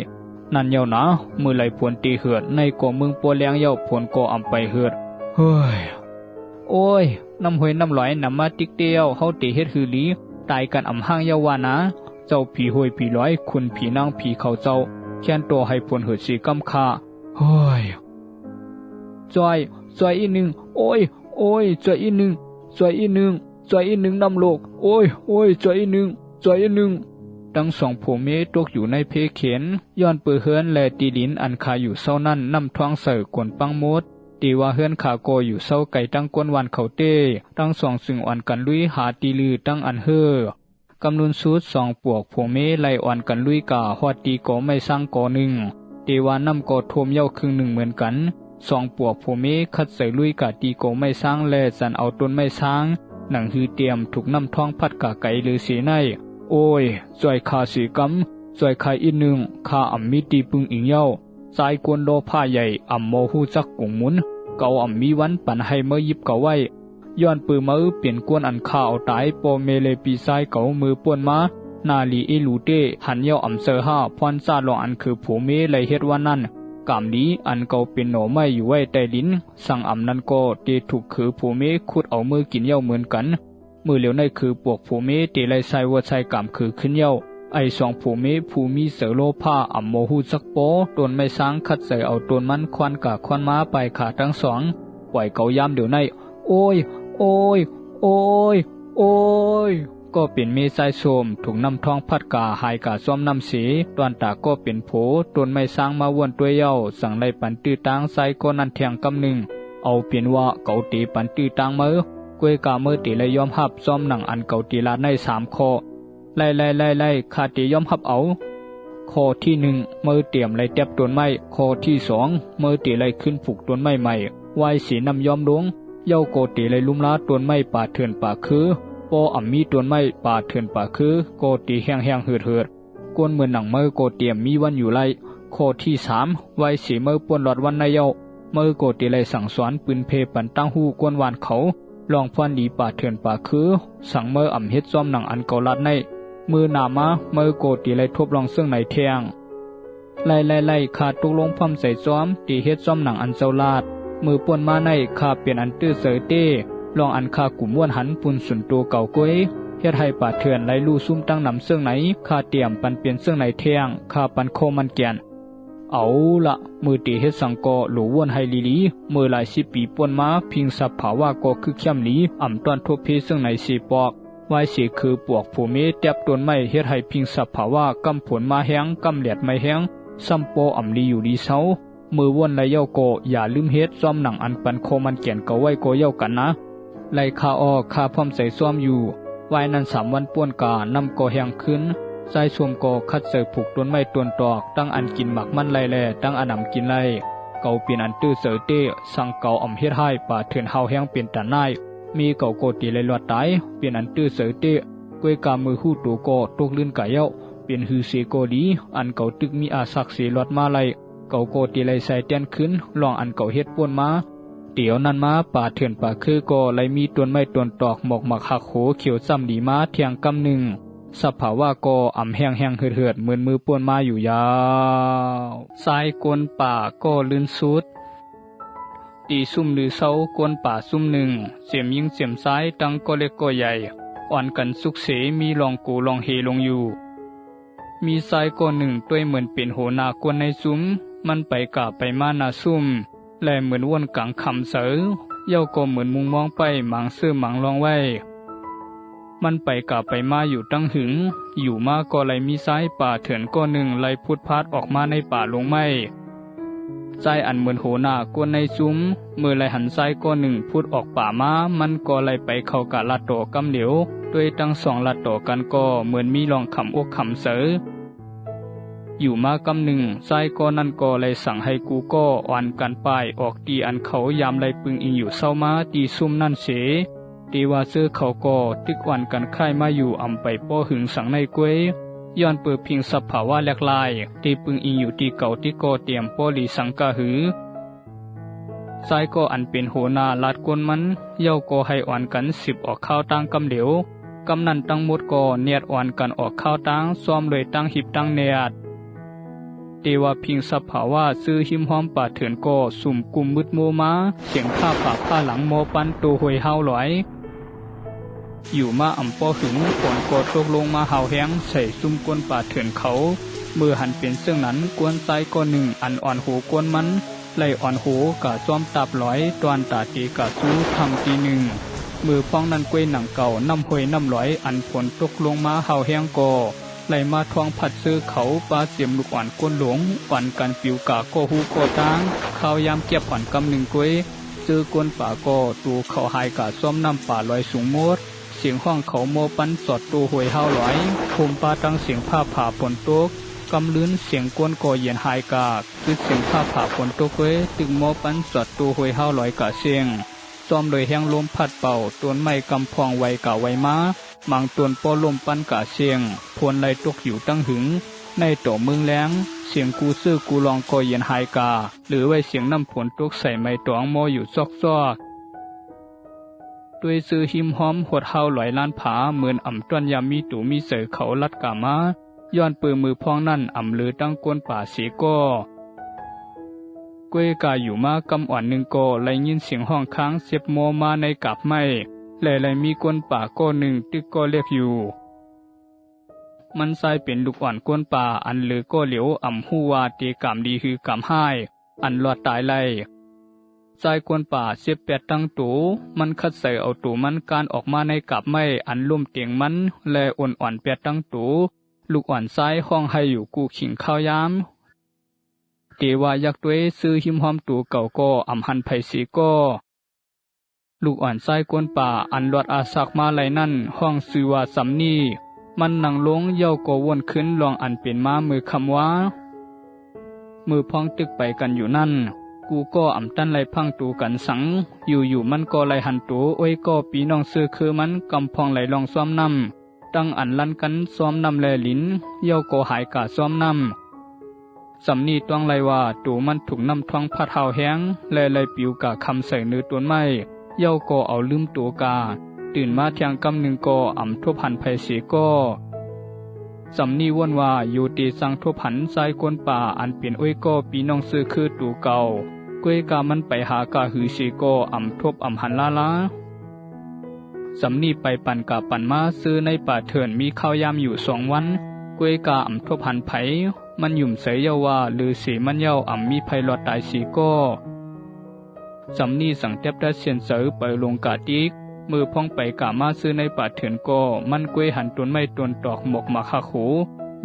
นั่นเย้านะมือไหลฝนตีเหือดในก่อเมืองปัวแรงเย้าฝนก่ออ่ำไปเหือดเฮ้ยโอ้ยน้ำห้วยน้ำลอยน้ำมาติ๊กเดียวเฮาตีเฮ็ดคือลีตายกันอ่ำห้างเย้าว่านะเจ้าผีห้วยผีร้อยคุณผีนางผีเขาเจ้าแค้นตัวให้ฝนเหือดสีกำคาเฮ้ยจอยอีกหนึ่งโอ้ยจอยอีกหนึ่งน้ำโลกโอ้ยจอยอีกหนึ่งทั้งสองผัวเมียตกอยู่ในเพเข็นย้อนเปื้อเฮือนและตีดินอันคาอยู่เศร้านั่นน้ำท้องเสือกวนปังมดตีว่าเฮือนขาโกอยู่เศร้าไก่ตั้งก้นวันเขาเต้ทั้งสองซึ่งอ่อนกันลุยหาตีลือตั้งอันเฮ่อกำนุนสุดสองปวกผัวเมียไล่อ่อนกันลุยกาฮอดตีก่อไม่สร้างก่อหนึ่งตีว่าน้ำก่อท่วมเย้าครึ่งหนึ่งเหมือนกันสองปวกผู้มีคัดใส่ลุยกาตีโกไม่สร้างและสันเอาต้นไม่สร้างหนังฮือเตรียมถูกน้ำท้องพัดกะไก่หรือสีในโอ้ยจอยขาสีกำจอยขาอีกหนึ่งขาอ่ำมีตีปึงอิงเย้าสายกวนโดผ้าใหญ่อ่ำโมหูจักกุ่งมุนเกาอ่ำมีวันปั่นให้เมื่อยิบเกาไว้ย้อนปืนมือเปลี่ยนกวนอันข้าเอาตายโปเมเลปีสายเกามือป่วนมานาลีอิลูเตหันเย้าอ่ำเซอห้าพรซาลองอันคือผู้มีไรเฮ็ดวันนั้นกามนี้อันเก่าเป็นหน่อไม้อยู่ไว้ใต้ดินสั่งอ่ำนั้นก็เตถูกคือผู้เมขุดเอามือกินเย้าเหมือนกันมือเหลียวในคือปวกผู้เมเตไลไซวัวไซกามคือขึ้นเย้าไอสองผู้เมผู้มีเสือโลผ้าอ่ำโมหูสักโปต้นไม่สร้างคัดใส่เอาต้นมันควันกะควันม้าไปขาทั้งสองปล่อยเกายามเดี๋ยวในโอ้ยก็เป็นเมฆสายโสมถูกน้ำท้องพัดกาหายกาซ้อมน้ำสีตอนตาก็เป็นโผต้นไม้สร้างมาวนตัวเย้าสั่งไล่ปันตื้อตังใส่ก็นั่นแทงกำหนึ่งเอาเปลี่ยนว่าเกาตีปันตื้อตังมือกวยกาเมื่อตีเลยยอมหับซ้อมหนังอันเกาตีลาดใน3 ข้อไล่ขาตียอมหับเอาข้อที่1มือเตรียมไล่เต็บต้นไม้ข้อที่2มือตีไล่ขึ้นผูกต้นไม้ใหม่ไว้สีน้ำยอมลงเย้าโกตีไล่ลุ่มล้าต้นไม้ป่าเถื่อนป่าคือปออ่ำมีต้นไม้ป่าเถื่อนป่าคือโกตีแห้งเหือดกวนเหมือนหนังมือโกเตรียมมีวันอยู่ไล่ข้อที่3ไว้สีมือป่วนหลอดวันในเย้ามือโกตีไล่สั่งสอนปืนเพปันตั้งหูกวนวานเขาลองฟันดีป่าเถื่อนป่าคือสั่งมืออ่ำเฮ็ดซ้อมหนังอันเกาลัดในมือหนามามือโกตีไล่ทบลองซึ่งไหนแทงไล่ขาดตกลงพร้อมใส่ซ้อมตีเฮ็ดซ้อมหนังอันเจ้าลาดมือป่วนมาในขาเปลี่ยนอันตื้อเสยเต้ลองอันคากลุ่มม้วนหันปุ่นสุนตัวเก่าก้วยเฮ็ดให้ป่าเถื่อนไล่ลู่ซุ่มตั้งนำเสื่องไหนคาเตรียมปันเปลี่ยนเสื่องไหนแทงคาปันโคมันแกนเอาละมือตีเฮ็ดสังกอหลูวนไฮลีมือหลาย10 ปีป่วนมาพิงสับผาว่าก็คือเข้มหลีอ่ำตอนทบเพเสื่องไหนสีปอกไว้สีคือปวกผู้เมแตบต้นไม้เฮ็ดให้พิงสับผาว่ากำผลมาแห้งกำเหลียดไม่แห้งซ้ำโปอ่ำลีอยู่ดีเซามือวนไล่เย้าโกอย่าลืมเฮ็ดซ้อมหนังอันปันโคมันแกนเก่าไว้โกเย้ากันนะไล่คาออกคาพร้อมใส่ซ้อมอยู่ไว้นั้น3 วันป่วนกานำก่อแห้งขึ้นใส่ชมก่อคัดเสยผูกต้นไม้ต้นตอกตั้งอันกินหมักมันไล่แลตั้งอันนำกินไล่เก่าเปลี่ยนอันตื้อเสยเต้สั่งเก่าอ่ำเฮ็ดให้ป่าเถื่อนเฮาแห้งเป็นตาหน้ามีเก่าโกตีไล่ลอดตายเปลี่ยนอันตื้อเสยเต้กวยกามือหู้ตัวก่อตกลื่นกะเย้าเปลี่ยนฮือเสโกดีอันเก่าตึกมีอาศักเสลอดมาไล่เก่าโกตีไล่ใส่เตียนขึ้นลองอันเก่าเฮ็ดป่วนมาเดี๋ยวนั้นมาป่าเถื่อนป่าคือก็ไล่มีต้นไม้ต้นตอกหมอกหมักหักโหเขียวซ้ำดีมาเทียงกำหนึ่งสภาวะก็อ่ำแห้งเหือดเหมือนมือป่วนมาอยู่ยาวสายกวนป่าก็ลื่นสุด ตีซุ่มหรือเศร้ากวนป่าซุ่มหนึ่งเสียมยิงเสียมซ้ายดังก็เล็กก็ใหญ่อ่อนกันสุกเสมีลองกูลองเฮลงอยู่มีทรายก้อนหนึ่งด้วยเหมือนเป็นโหนากวนในซุ้มมันไปกะไปมาหน้าซุ่มและเหมือนวนกังคำเสือเย้าก็เหมือนมุงมองไปหมังซื้อหมังลองไว้มันไปกะไปมาอยู่ตั้งหึงอยู่มาก็เลยมีทรายป่าเถื่อนก้อนหนึ่งไหลพุดพาดออกมาในป่าลงไม้ทรายอันเหมือนโหนากวนในซุ้มเมื่อไหลหันทรายก้อนหนึ่งพุดออกป่ามามันก็ไหลไปเข้ากะลัดโตกำเหลียวด้วยตั้งสองลัดต่อกันก็เหมือนมีรองคำอกคำเสออยู่มากำหนึ่งทรายก้อนนั้นก็เลยสั่งให้กูก็อ่อนกันป้ายออกตีอันเขายามไรปึงอิงอยู่เศร้ามาตีซุ่มนั่นเสตีว่าเสื้อเขาก็ตึกอ่อนกันค่ายมาอยู่อำไปป้อหึงสั่งในกวยย้อนเปิดพิงสภาวะแหลกลายตีปึงอิงอยู่ตีเก่าที่ก็เตรียมป้อหลีสังกะหือทรายก็อันเป็นโหนาลาดกวนมันเย้าก็ให้อ่อนกัน10ออกข้าวตั้งกำเหลียวกำนันตั้งหมดก็เนียดอ่อนกันออกข้าวตั้งซ้อมเลยตั้งหิบตั้งเนียดเตว่าพิงสภาวะซื้อหิมห้อมป่าเถื่อนก็สุ่มกลุ่มมืดโมมาเสียงผ้าป่าผ้าหลังโมปันตัวหวยเฮาหลอยอยู่มาอ่ำป้อหึงฝนก็ตกลงมาเฮาแห้งใส่ซุ่มกวนป่าเถื่อนเขาเมื่อหันเป็นเสื่องนั้นกวนไซก็หนึ่งอันอ่อนหูกวนมันไล่อ่อนหูกะซ้อมตับหลอยตอนตาตีกะสู้ทำทีหนึ่งมือพ้องนั้นกวยหนังเก่าน้ำหวยน้ำหลอยอันฝนตกลงมาเฮาแห้งก็ไหลมาทวงผัดซื้อเขาปลาเสียมลูกอ่อนก้นหลงอ่อนกันปิวกะโกหูโกตางข้าวยามเก็บอ่อนกำหนึ่งกวยซื้อกวนป่าก็ตูเขาหายกะซ้อมน้ำป่าลอยสูงมดเสียงห้องเขาโมปันสอดตัวหวยเฮาหลอยภูมิปลาตั้งเสียงผ้าผ่าฝนตกกำลื้นเสียงกวนก่อเย็นหายกะคือเสียงผ้าผ่าฝนตกเว้ตึงโมปันสอดตัวหวยเฮาหลอยกะเสียงซ้อมโดยแห้งลมพัดเป่าต้นไม้กำพองไวกะไวมามังตวนป้อลมปันกะเสียงพวนไหลตกอยู่ตั้งหึงในโตเมืองแล้งเสียงกูซื้อกูลองก่อเย็นหายกาหรือไว้เสียงน้ำฝนตกใส่ไม้ตองโมอยู่ซอกด้วยซื้อหิมหอมหดเฮาหลอยล้านผาเหมือนอ่ำต้นยามีตูมีเสือเขาลัดกามาย้อนปืนมือพองนั่นอ่ำลือตั้งกวนป่าเสียก็กวยกาอยู่มากำอ่อนหนึ่งก็ไหลยินเสียงห้องค้างเสียบโมมาในกับไม้และมีกวนป่าก้อนหนึ่งตึกก็เรียกอยู่มันใส่เป็นลูกอ่อนกวนป่าอันลือก็เหลียวอ่ำหูวาตีกามดีคือกามห้ายอันหลอดตายไล่ใส่กวนป่าเสียบแปดตั้งตูมันคัดใส่เอาตูมันการออกมาในกับไม้อันลุ่มเตียงมันและอ่อนแปดตั้งตูลูกอ่อนซ้ายห้องให้อยู่กูขิงข้าวยามเตว่ายักด้วยซื้อหิมหอมตูเก่าก็อ่ำหันไผสีก็ลูกอ่อนไส้กวนป่าอันลวดอาสักมาไหลนั่นห้องซื้อว่าสำนีมันนั่งลงเย้าก็วนขึ้นลองอันเป็นมามือคำว่ามือพองตึกไปกันอยู่นั่นกูก็อ่ำตั้นไหลพังตูกันสังอยู่มันก็ไหลหันตูโอ้ยก็ปีน้องซื้อคือมันกำพองไหลลองซ้อมน้ำตั้งอันลั่นกันซ้อมน้ำแลลิ้นเย้าก็หายกาซ้อมน้ำสำนีต้องไหลว่าตูมันถูกน้ำท้องพัดเฮาแห้งและไหลปิวกะคำใส่เนื้อต้นไม้เย้าก็เอาลืมตัวกาตื่นมาเที่ยงกำหนึ่งก็อ่ำทบหันไผเสียก็สำนีว่นว่าอยู่ตีสังทบหันใส่กวนป่าอันเปลี่ยนอ้อยก็ปีน้องซื้อคือตูเก่ากวยกามันไปหากาหือเสียก็อ่ำทบอ่ำหันลาสำนีไปปั่นกาปั่นมาซื้อในป่าเถื่อนมีข้าวยามอยู่2 วันกวยกาอ่ำทบหันไผมันหยุ่มเสยเยาว่าหรือเสียมันเย้าอ่ำมีไผหลอดตายสีก็สำนีสั่งเต็บได้เสียนเสือไปลงกาดิกมือพองไปกามาซื้อในป่าเถื่อนก็มันกวยหันต้นไม้ต้นตอกหมกมาคาหู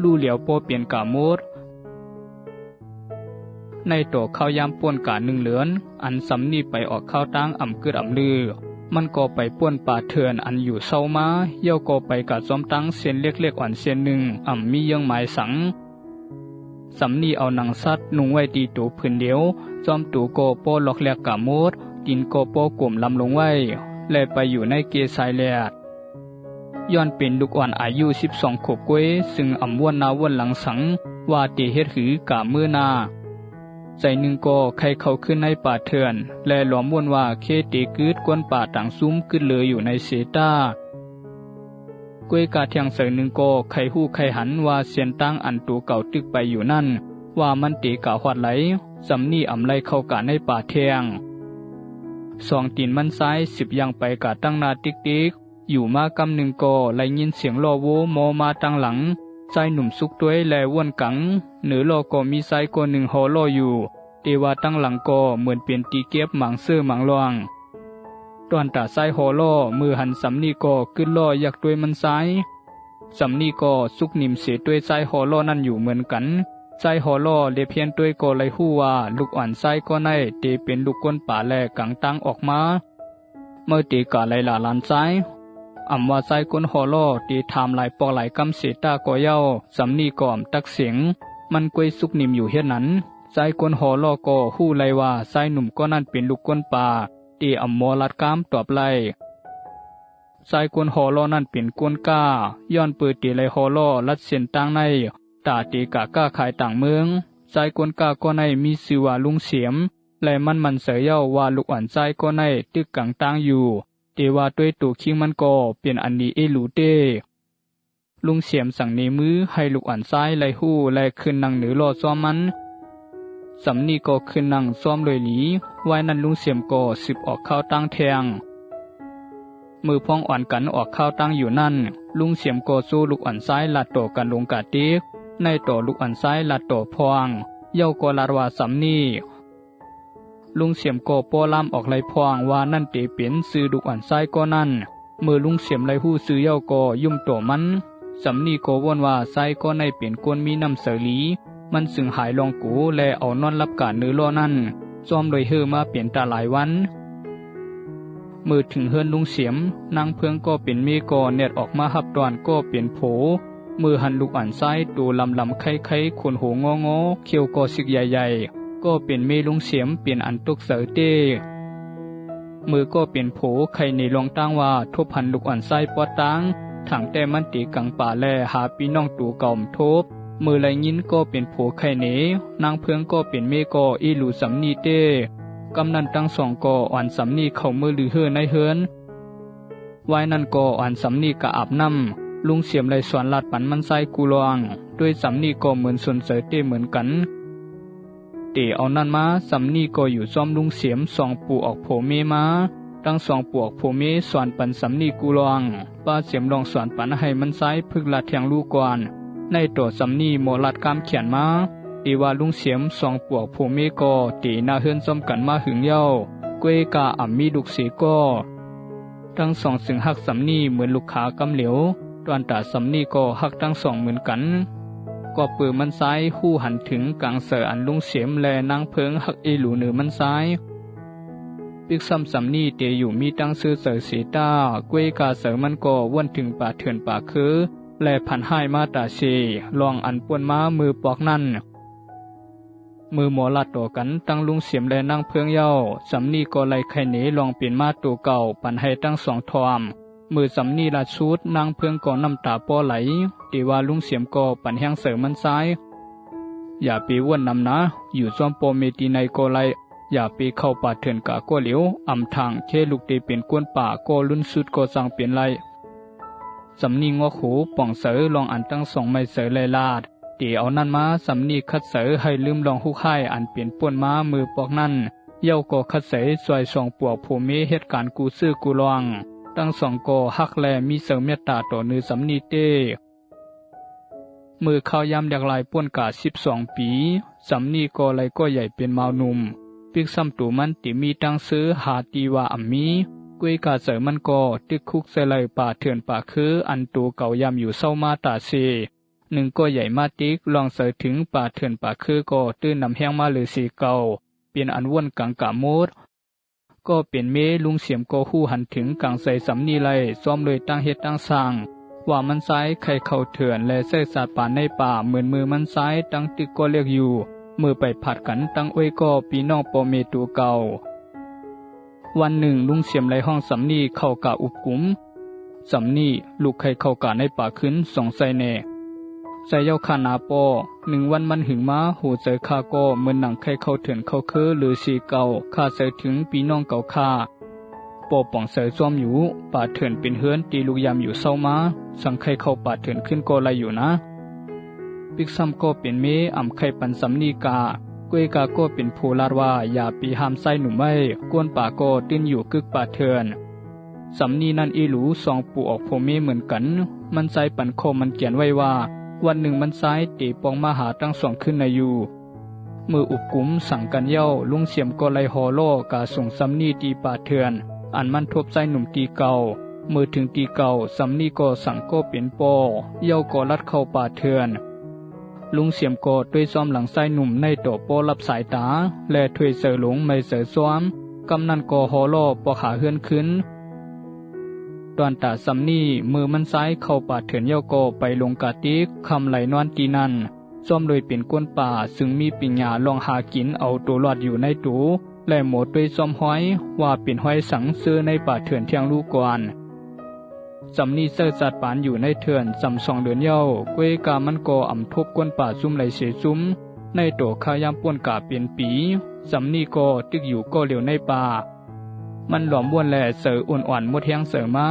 ลู่เหลียวโปเปลี่ยนกาโมดในโตข้าวยามป่วนกา1 เหลือนอันสำนีไปออกข้าวตั้งอ่ำกึดอ่ำลือมันก็ไปป่วนป่าเถื่อนอันอยู่เศร้ามาเย้าก็ไปกาซ้อมตั้งเส้นเล็กๆอ่อนเส้นหนึ่งอ่ำมียังหมายสังสำนีเอาหนังสัตว์นุ่งไว้ตีตูพื้นเดียวจอมตูโกโปหลอกแหลกกาโมดดินโกโปกลุ่มลำลงไว้และไปอยู่ในเกสายแลดย้อนเป็นลูกอ่อนอายุ12 ขวบกวยซึ่งอ่ำวนนาวนหลังสังว่าเตเฮ็ดหือกามือนาใจหนึ่งก็ใครเข้าขึ้นในป่าเถื่อนและหลอมวนว่าเคเตกึดกวนป่าต่างซุ้มขึ้นเลยอยู่ในเซตากวยกาเทียงเสยหนึ่งก็ใครหู้ใครหันว่าเสียนตั้งอันตูเก่าตึกไปอยู่นั่นว่ามันเตกาหวัดไหลสำนีอ่ำไลเข้ากาในป่าเทียง สองตีนมันซ้าย10ยังไปกะตั้งนาติ๊กๆอยู่มากำหนึ่งก็ไล่ยินเสียงล้อโวโมมาตั้งหลังชายหนุ่มสุกด้วยแลว่วนกังเหนือล้อก็มีชายคนหนึ่งหอล้ออยู่เตว่าตั้งหลังก็เหมือนเป็นตีเก็บหมังซื้อหมังลวงตอนตาซ้ายหอล้อมือหันสำนีก็ขึ้นล้ออยากด้วยมันซ้ายสำนีก็สุกนิ่มเสียด้วยชายหอล้อนั่นอยู่เหมือนกันชายหอล้อเลเพียนด้วยก็เลยฮู้ว่าลูกอ่อนชายก็ในเตเป็นลูกก้นป่าแลกังตั้งออกมาเมื่อเตกะไลลาลานซ้ายอำว่าชายก้นหอล้อเตถามหลายปอหลายกำเสตาก็เย้าสำนีก็ตักเสียงมันกวยสุกนิ่มอยู่เฮ็ดนั้นชายก้นหอล้อก็ฮู้เลยว่าชายหนุ่มก็นั่นเป็นลูกก้นป่าเตอำมอลัดกามตอบไล่ชายก้นหอล้อนั่นเป็นก้นก้าย้อนเปิดเตเลยหอล้อลัดเส้นต่างในตาเตกะก้าขายต่างเมืองชายก้นก้าก็ในมีชื่อว่าลุงเสียมและมันเสยเย้าว่าลูกอ่อนชายก็ในตึกกังตั้งอยู่เตว่าด้วยตัวคิงมันก็เป็นอันนี้เอลูเต้ลุงเสียมสั่งในมือให้ลูกอ่อนชายไล่ฮู้และขึ้นนั่งเหนือล้อซ้อมมันสำนีก็ขึ้นนั่งซ้อมเลยหลีไว้นั้นลุงเสียมก็สิบออกข้าวตั้งแทงมือพองอ่อนกันออกข้าวตั้งอยู่นั่นลุงเสียมก็สู้ลูกอ่อนซ้ายลัดต่อกันลงกาติกในต่อลูกอ่อนซ้ายลัดต่อพองเย้าก็ลาดว่าสำนีลุงเสียมก็ป้อล่ำออกไหลพองว่านั่นเตเป็นซื้อลูกอ่อนซ้ายก็นั่นเมื่อลุงเสียมไหลหู้ซื้อเย้าก็ยุ่มต่อมันสำนีก็ว่นว่าซ้ายก็ในเปลี่ยนกวนมีน้ำเสลีมันสึงหายลองกูและเอานอนรับการเนื้อล้อนั่นซ้อมโดยเฮอมาเปลี่ยนตาหลายวันมือถึงเฮือนลุงเสียมนางเพื่องก็เป็นเมกอเน็ดออกมาหับตอนก็เป็นโผมือหันลูกอ่อนซ้ายตัวลำไข่ขนหูงอเขียวก็สิกใหญ่ๆก็เป็นเมลุงเสียมเปลี่ยนอันตุกเสอเต้มือก็เป็นโผไข่ในรองตั้งว่าทบหันลูกอ่อนซ้ายปอตังถังแต่มันตีกังป่าแลหาปีน้องตูเก่าทบมือไหลยินก็เป็นโผไข่เหนนางเพื่องก็เป็นเมกออีหลูสำนีเต้กำนันตั้งสองก่ออ่อนสำนีเข้ามือหรือเฮือในเฮือนไว้นั่นก่ออ่อนสำนีกะอาบน้ำลุงเสียมเลยสวนลาดปันมันไส้กูลองด้วยสำนีก็เหมือนสนเสยเต้เหมือนกันเตเอานั่นมาสำนีก็อยู่ซ้อมลุงเสียมสองปูออกโผเมมาตั้งสองปูออกโผเมสวนปันสำนีกูลองป้าเสียมลองสวนปันให้มันไส้พึกลาดแทงลูกก่อนในตัวสำนีโมลัดกามเขียนมาตีว่าลุงเสียมสองปวกผู้เมก็ตีหน้าเฮือนซ้อมกันมาหึงเย้ากวยกาอ่ำมีลูกเสียก็ทั้งสองสึงหักสำนีเหมือนลูกขากำเหลียวตอนตาสำนีก็หักทั้งสองเหมือนกันก็ปืนมันซ้ายคู่หันถึงกลางเสืออันลุงเสียมแลนางเพิงหักเอหลูเหนือมันซ้ายปิกซ้ำสำนีเตอยู่มีตั้งซื้อเสือสีตากวยกาเสือมันก็ว่นถึงป่าเถื่อนป่าคือและพันให้มาตาเชลองอันป่วนม้ามือปอกนั่นมือหมอลัดต่อกันตั้งลุงเสียมและนั่งเพื่องเย้าสำนีก็ไล่ไข่เหนลองเปลี่ยนมาตัวเก่าปันให้ตั้งสองทอมมือสำนีลัดชุดนั่งเพื่องก็น้ำตาป้อไหลตีว่าลุงเสียมก็ปันแห้งเสริมมันซ้ายอย่าไปว่นนำนะอยู่ซ้อมโปเมตีในก็ไลอย่าไปเข้าป่าเถื่อนกะก็เหลียวอำทางเชลูกเตเป็นกวนป่าก็ลุ่นสุดก็สั่งเปลี่ยนไลสำนีงอหูป่องเสอลองอันตั้งสองไม้เสอเลยลาดเตีเอานั่นมาสำนีคัดเสอให้ลืมลองหุกไข่อันเปลี่ยนป่วนม้ามือปอกนั่นเย้าก็คัดเสอสวยสองปวกผู้มีเหตุการณ์กูซื้อกูลองตั้งสองก็ฮักแลมีเสอเมตตาต่อเนื้อสำนีเต้มือเข้ายำเด็กลายป่วนกา12 ปีสำนีก็เลยก็ใหญ่เป็นมาวนุ่มปิกซ้ำตูมันติมีตั้งซื้อหาตีว่าอัมมีกวยกาเสอมันก็ตึกคุกใส่เลยป่าเถื่อนป่าคืออันตูเก่ายำอยู่เศร้ามาตาเซหนึ่งก็ใหญ่มาติกลองเสอถึงป่าเถื่อนป่าคือก็ตื้นนำแห้งมาหรือสีเก่าเปลี่ยนอันว่นกังกะโมดก็เป็นเมลุงเสียมก็คู่หันถึงกังใส่สำนีไลซ้อมเลยตั้งเฮ็ดตั้งสร้างว่ามันซ้ายไข่เข้าเถื่อนและเสยสัตว์ป่าในป่าเหมือนมือมันซ้ายตั้งตึกก็เรียกอยู่มือไปผัดกันตั้งอ้วยก็ปีน้องปอเมตัวเก่าวันหนึ่งลุงเสียมไหลห้องสำนีเข้ากะอุบกุมสำนีลูกไข่เข้ากะในป่าขึ้นสองใส่แน่ใส่เย้าขานาปอ1 วันมันหึงมาหูเจอข้าก็เหมือนหนังไข่เข้าเถื่อนเข้าคือหรือสีเก่าข้าเสยถึงปีน้องเก่าข้าปอป่องเสยซ้อมอยู่ป่าเถื่อนเป็นเฮือนตีลูกยามอยู่เศร้ามาสังไข่เข้าป่าเถื่อนขึ้นก็ไรอยู่นะปิกซ้ำก็เป็นเมอ่ำไข่ปันสำนีกา กวยกาก็เป็นผู้ลาดว่าอย่าปีห้ามไส้หนุ่มไว้กวนป่าก็ตื้นอยู่กึกป่าเถื่อนสำนีนั่นอีหลูสองปู่ออกโพเมเหมือนกันมันใส่ปันโคมันเขียนไว้ว่าวันหนึ่งมันซ้ายตีปองมาหาตั้งสองขึ้นในอยู่มืออุบกุมสั่งกันเย้าลุงเสียมก็ไลฮอโลกาส่งสำนีตีป่าเถื่อนอันมันทบไส้หนุ่มตีเก่ามือถึงตีเก่าสำนีก็สั่งก็เปลี่ยนปอเย้าก็ลัดเข้าป่าเถื่อนลุงเสียมก็ด้วยซ้อมหลังไส้หนุ่มในโตโปรับสายตาและถวยเสือหลงไม่เสือซ้อมกำนันก็ฮอโลปอขาเฮือนขึ้นตอนตาสำนีมือมันซ้ายเข้าป่าเถื่อนเย้าก็ไปลงกาติกคำไหลนอนตีนันซ้อมโดยเป็นก้นป่าซึ่งมีปิญญาลองหากินเอาตัวรอดอยู่ในตูและหมดด้วยซ้อมห้อยว่าเป็นห้อยสังซื้อในป่าเถื่อนเทียงลูกก่อนสำนีเสื้อจัดปานอยู่ในเถื่อนสำสองเดือนเย้ากวยกามันก็อ่ำทบก้นป่าซุ่มไหลเสซุ่มในโตขายามป่วนกาเปลี่ยนปีสำนีก็ตึกอยู่ก็เหลียวในป่ามันหลอมวนแหล่เสืออ่อนๆมดแห้งเสือมา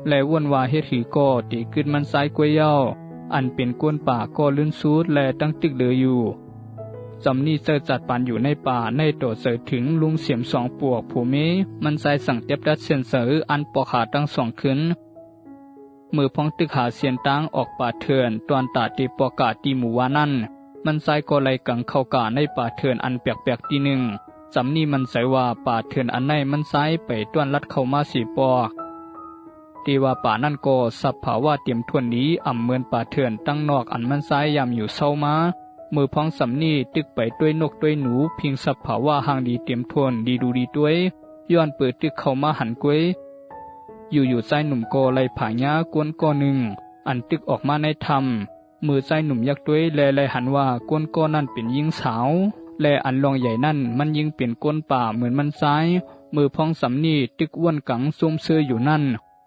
และวนว่าเฮ็ดหือก็ตีขึ้นมันซ้ายกวยเย้าอันเป็นก้นป่าก็ลื่นซูดและตั้งตึกเดืออยู่สำนีเสือจัดปานอยู่ในป่าในโตเสือถึงลุงเสียมสองปวกผู้เมมันใส่สั่งเจ็บดัดเสียนเสืออันปอขาตั้งสองขึ้นมือพองตึกหาเสียนตั้งออกป่าเถื่อนตอนตาตีปอกาตีหมู่วานั่นมันใส่ก็ไหลกังเข้ากาในป่าเถื่อนอันแปลกๆทีหนึ่งสำนีมันใส่ว่าป่าเถื่อนอันในมันใส่ไปต้วนลัดเข้ามาสี่ปอกตีว่าป่านั่นก็สับผาว่าเตรียมทวนนี้อ่ำเหมือนป่าเถื่อนตั้งนอกอันมันซ้ายยามอยู่เศร้ามามือพองสำนีตึกไปด้วยนกด้วยหนูพิงสับผาว่าห่างดีเตรียมทวนดีดูดีด้วยย้อนเปิดตึกเข้ามาหันกวยอยู่ไส้หนุ่มโกไลผาหญ้ากวนก้อหนึ่งอันตึกออกมาในธรรมมือไส้หนุ่มยักษ์ด้วยแลไลหันว่ากวนก้อนั่นเป็นยิงสาวและอันรองใหญ่นั่นมันยิงเป็นก้นป่าเหมือนมันซ้ายมือพองสำนีตึกอ้วนกังซุ่มเสื้ออยู่นั่น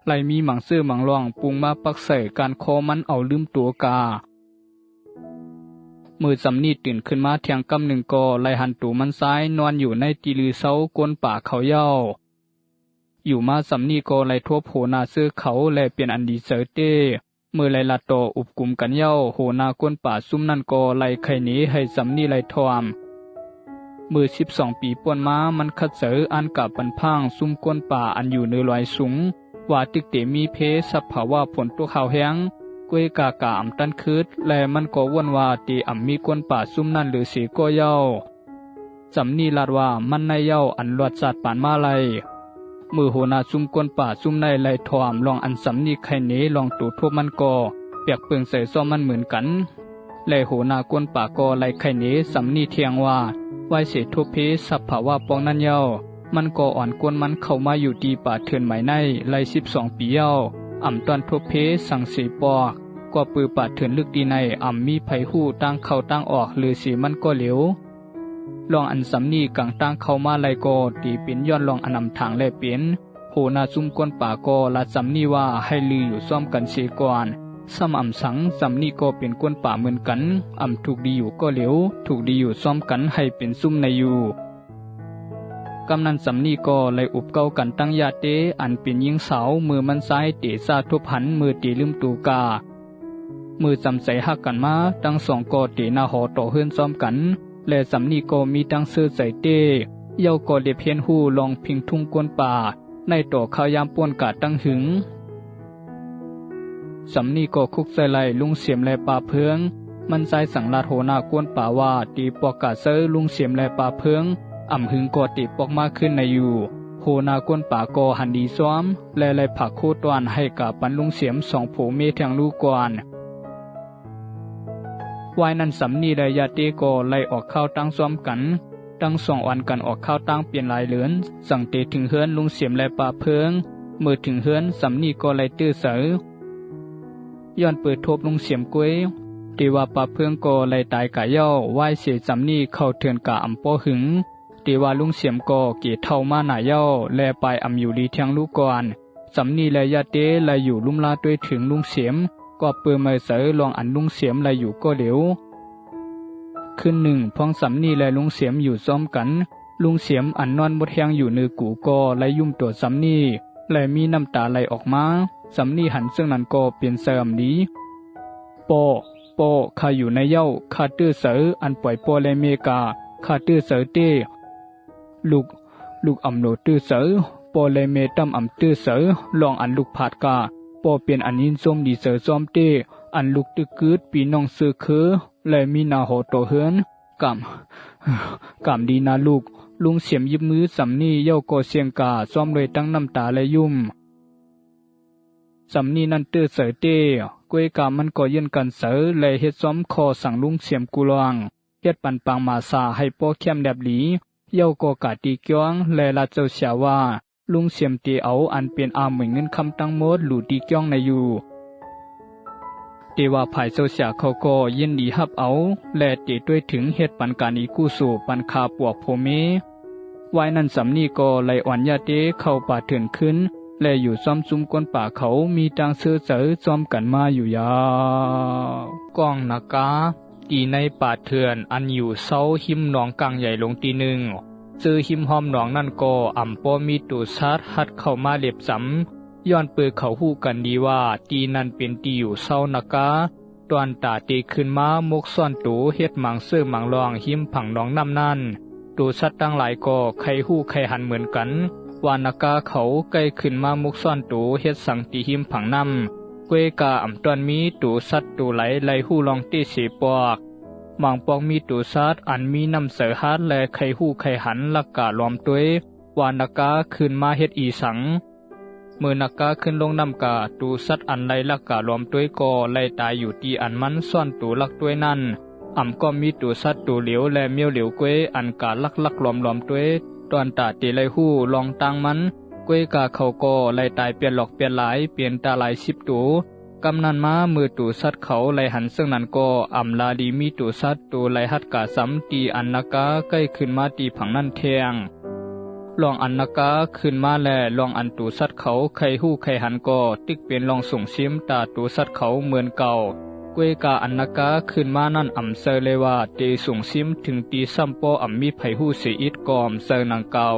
ไลมีหมังซื้อหมังรองปรุงมาปักใส่การคอมันเอาลืมตัวกามือสำนีตื่นขึ้นมาเทียงกำหนึ่งก็ไลหันตูมันซ้ายนอนอยู่ในตีลือเสาก้นป่าเขาเย้าอยู่มาสำนีก็ไลทั่วโหนาซื้อเขาและเปลี่ยนอันดีเสอเต้มือไลลาโตอุบกุมกันเย้าโหนาก้นป่าซุ่มนั่นก็ไลไข่หนีให้สำนีไลทอมมือ12 ปีป่วนมามันคัดเสออันกับปันพังซุ่มก้นป่าอันอยู่เนื้อลอยสูงว่าตึกเตมีเพสับภาวะผลตัวข่าวแห้งกวยกากาอำตันคืดและมันก็วนว่าตีอ่ำมีก้นป่าซุ่มนั่นหรือสีก็เย้าสำนีลาดว่ามันในเย้าอันลวดสัตว์ปานมาไลมือโหนาซุ่มก้นป่าซุ่มในไลทอมลองอันสำนีไข่เนลองตูทั่วมันก็เปียกเปิงใส่ซ้อมมันเหมือนกันและโหนาก้นป่าก็ไลไข่เนสำนีเทียงว่าไว้เสทุเพสับภาวะปองนั่นเย้ามันก็อ่อนกวนมันเข้ามาอยู่ดีป่าเถื่อนไหมในไล12 ปีเย้าอ่ำตอนทุเพสั่งสีปอกก็ปือป่าเถื่อนลึกดีในอ่ำมีไผหู้ตั้งเข้าตั้งออกหรือสีมันก็เหลวลองอันสำนีกังตั้งเข้ามาไลก็ตีเป็นย้อนลองอันนำทางและเปลี่ยนโหนาซุ่มก้นป่าก็ละสำนีว่าให้ลืออยู่ซ่อมกันเสียก่อนซ้ำอ่ำสังสำนีก็เป็นก้นป่าเหมือนกันอ่ำถูกดีอยู่ก็เหลวถูกดีอยู่ซ่อมกันให้เป็นซุ่มในอยู่กำนันสำนีก็เลยอุบเก้ากันตั้งยาเตอันเป็นยิงสาวมือมันซ้ายเตะซาทุบหันมือตีลืมตูกามือจำใส่หักกันมาตั้งสองก็เตะหน้าหอต่อเฮือนซ้อมกันและสำนีก็มีตั้งเสื้อใส่เต้เย้าก็เด็บเพียนหูลองพิงทุ่งก้นป่าในต่อข้าวยามป่วนกาดตั้งหึงสำนีก็คุกใส่ไหลลุงเสียมและป่าเพืองมันใส่สั่งลาดโหนาก้นป่าว่าตีปอกกาเซอลุงเสียมและป่าเพืองอ่ำหึงก็ติปอกมากขึ้นในอยู่โหนาก้นป่าก็หันดีซ้อมและไล่ผักโคตรให้กับปันลุงเสียม2 โผเมเทียงลูกก่อนวายนั้นสำนีและยาเตก็ไล่ออกข้าวตั้งซ้อมกันตั้ง2 วันกันออกข้าวตั้งเปลี่ยนหลายเหลือนสั่งเตถึงเฮือนลุงเสียมและป่าเพืองเมื่อถึงเฮือนสำนีก็ไล่ตื้อเสือย้อนเปิดทบลุงเสียมกวยตีว่าป่าเพืองก็ไล่ตายกะเย้าไหวเสียสำนีเข้าเถื่อนกะอำป้อหึงตีว่าลุงเสียมก็เกี่ยเท่ามาหน้าเย้าและไปอำอยู่ดีเทียงลูกก่อนสำนีและยาเตและอยู่ลุ่มลาด้วยถึงลุงเสียมก็เปิดมือเสือลองอันลุงเสียมและอยู่ก็เหลวขึ้นหนึ่งพองสำนีและลุงเสียมอยู่ซ้อมกันลุงเสียมอันนอนบดแหงอยู่เนื้อกูก็และยุ่มตัวสำนีและมีน้ำตาไหลออกมาสำนีหันซึ่งนั้นก็เปลี่ยนเสื่อมนี้ปอข้าอยู่ในเย้าข้าตื้อเสืออันปล่อยปอและเมกา ข้าตื้อเสือเต้ลูกอำโนตื้อเสือปอเลยเมตั้มอำตื้อเสือลองอันลูกผาดกาปอเปลี่ยนอันยินส้มดีเสือซ้อมเต้อันลูกตึกกืดปีน้องซื้อคือและมีนาโหโตเฮือนกำดีนาลูกลุงเสียมยิบมือสำนี่เย้าก่อเสียงกาซ้อมเลยตั้งน้ำตาและยุ่มสำนี่นั่นเตื้อเสือเต้กวยกามันก่อเย็นกันเสือและเฮ็ดซ้อมคอสั่งลุงเสียมกุลวงเฮ็ดปันปังมาซาให้ป้อเข้มแดบหลีเย้าก่อกาตีเกียงและลาเจ้าเสียว่าลุงเสียมตีเอาอันเป็นอาเหมือนเงินคำตั้งหมดหลู่ตีเกียงในอยู่เตว่าภายเจ้าเสียเขาก็ยินดีฮับเอาและเตด้วยถึงเหตุปันการอีกู้สู่ปันคาปวกโพเมไว้นั้นสำนีก็ไลอ่อนยาเตเข้าป่าเถื่อนขึ้นและอยู่ซ้อมซุ้มก้นป่าเขามีตังเสื้อเสือซ้อมกันมาอยู่ยาวกองนากาตีในป่าเถื่อนอันอยู่เศร้าหิมหนองกลางใหญ่ลงตีหนึ่งซื้อหิมหอมหนองนั่นก็อ่ำป้อมีตูซัดหัดเข้ามาเล็บสำย้อนเปือเขาหู้กันดีว่าตีนั้นเป็นตีอยู่เศร้านากาตอนตาตีขึ้นมามกซ่อนตูเฮ็ดหมังเสื้อหมังรองหิมผังหนองน้ำนั่นตูซัดตั้งหลายก็ใครหู้ใครหันเหมือนกันวานากาเขาใกล้ขึ้นมามุกซ่อนตูเฮ็ดสังตีหิมผังน้ำเกวกาอ่ำตอนมีตูซัดตูไหลหู้ลองตีสีปอกหมังปองมีตูซัดอันมีน้ำเสือฮัดและไข่หู้ไข่หันลักกาล้อมตัววานากาขึ้นมาเฮ็ดอีสังเมื่อนากาขึ้นลงน้ำกาตูซัดอันไลลักกาล้อมตัวก็ไลตายอยู่ที่อันมันซ่อนตูลักตัวนั่นอ่ำก็มีตูซัดตูเหลียวและเมียวเหลียวเกวอันกาลักล้อมตัวตอนตาตีไลหู้ลองตังมันกวยกาเขาก็ไลตายเปลี่ยนหลอกเปลี่ยนหลายเปลี่ยนตาหลาย10ตูกำนันมามือตูซัดเขาไลหันซึ่งนั้นก็อ่ำลาดีมีตูซัดตูไลหัดกาซ้ำตีอันนากาใกล้ขึ้นมาตีผังนั่นเทียงลองอันนากาขึ้นมาแลลองอันตูซัดเขาใครหู้ใครหันก็ติ๊กเป็นลองส่งซิมตาตูซัดเขาเหมือนเก่ากวยกาอันนากาขึ้นมานั่นอ่ำเซอเลยว่าเตส่งซิมถึงตีซ้ำปออ่ำมีไผหู้เสียอิดกอมเซอนังเก่า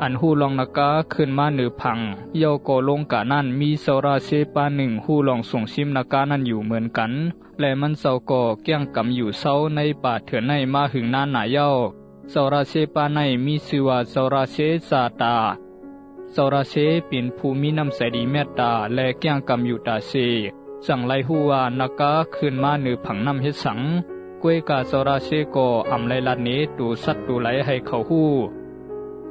อันหู้ลองนากาขึ้นมาเหนือพังเยาโกลงกะนั่นมีโซราเซปาหนึ่งหู้ลองส่งซิมนากานั่นอยู่เหมือนกันและมันเศร้าก็เกี้ยงกำอยู่เศร้าในป่าเถื่อนในมาหึงนานหนาเย้าโซราเซปาในมีชื่อว่าโซราเซซาตาโซราเซเป็นผู้มีน้ำใสดีเมตตาและเกี้ยงกำอยู่ตาเซสั่งไลหัวนากาขึ้นมาเหนือผังน้ำเฮ็ดสังกวยกาโซราเซโกอำไลลัดนี้ตูสัตตูไหลให้เขาหู้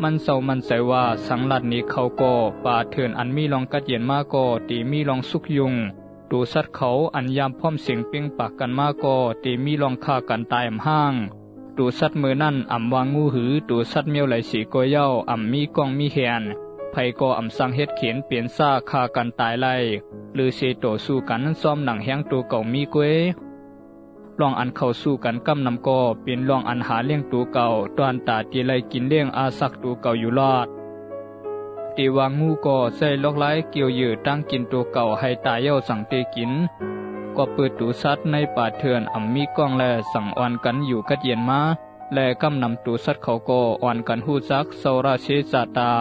มันเศร้ามันใสว่าสังลัดนี้เขาก็ป่าเถื่อนอันมีลองกัดเย็นมาก็ตีมีลองสุกยุงตูสัตเขาอันยามพร้อมเสียงเปียงปากกันมาก็ตีมีลองฆ่ากันตายอ่ำห้างตูสัตมือนั่นอ่ำวางงูหือตูสัตเมียวไหลสีกอยเย้าอ่ำมีกองมีแขนไผก็อ่ำสังเฮ็ดเขียนเปลี่ยนซ่าฆ่ากันตายไล่หรือเสโตสู้กันซ้อมหนังแห้งตัวเก่ามีกวยลองอันเข้าสู้กันกำนำก็เป็นลองอันหาเลี้ยงตัวเก่าตอนตาตีไลกินเลี้ยงอาสักตัวเก่าอยู่รอดตีวางงูก็ใส่ลอกไล่เกี่ยวยืดตั้งกินตัวเก่าให้ตายเย้าสั่งเตกินก็เปิดตูซัดในป่าเถื่อนอ่ำมีกล้องและสั่งอ่อนกันอยู่กัดเย็นมาและกำนำตูซัดเขาก็อ่อนกันหู้ซักโซราเชซาตา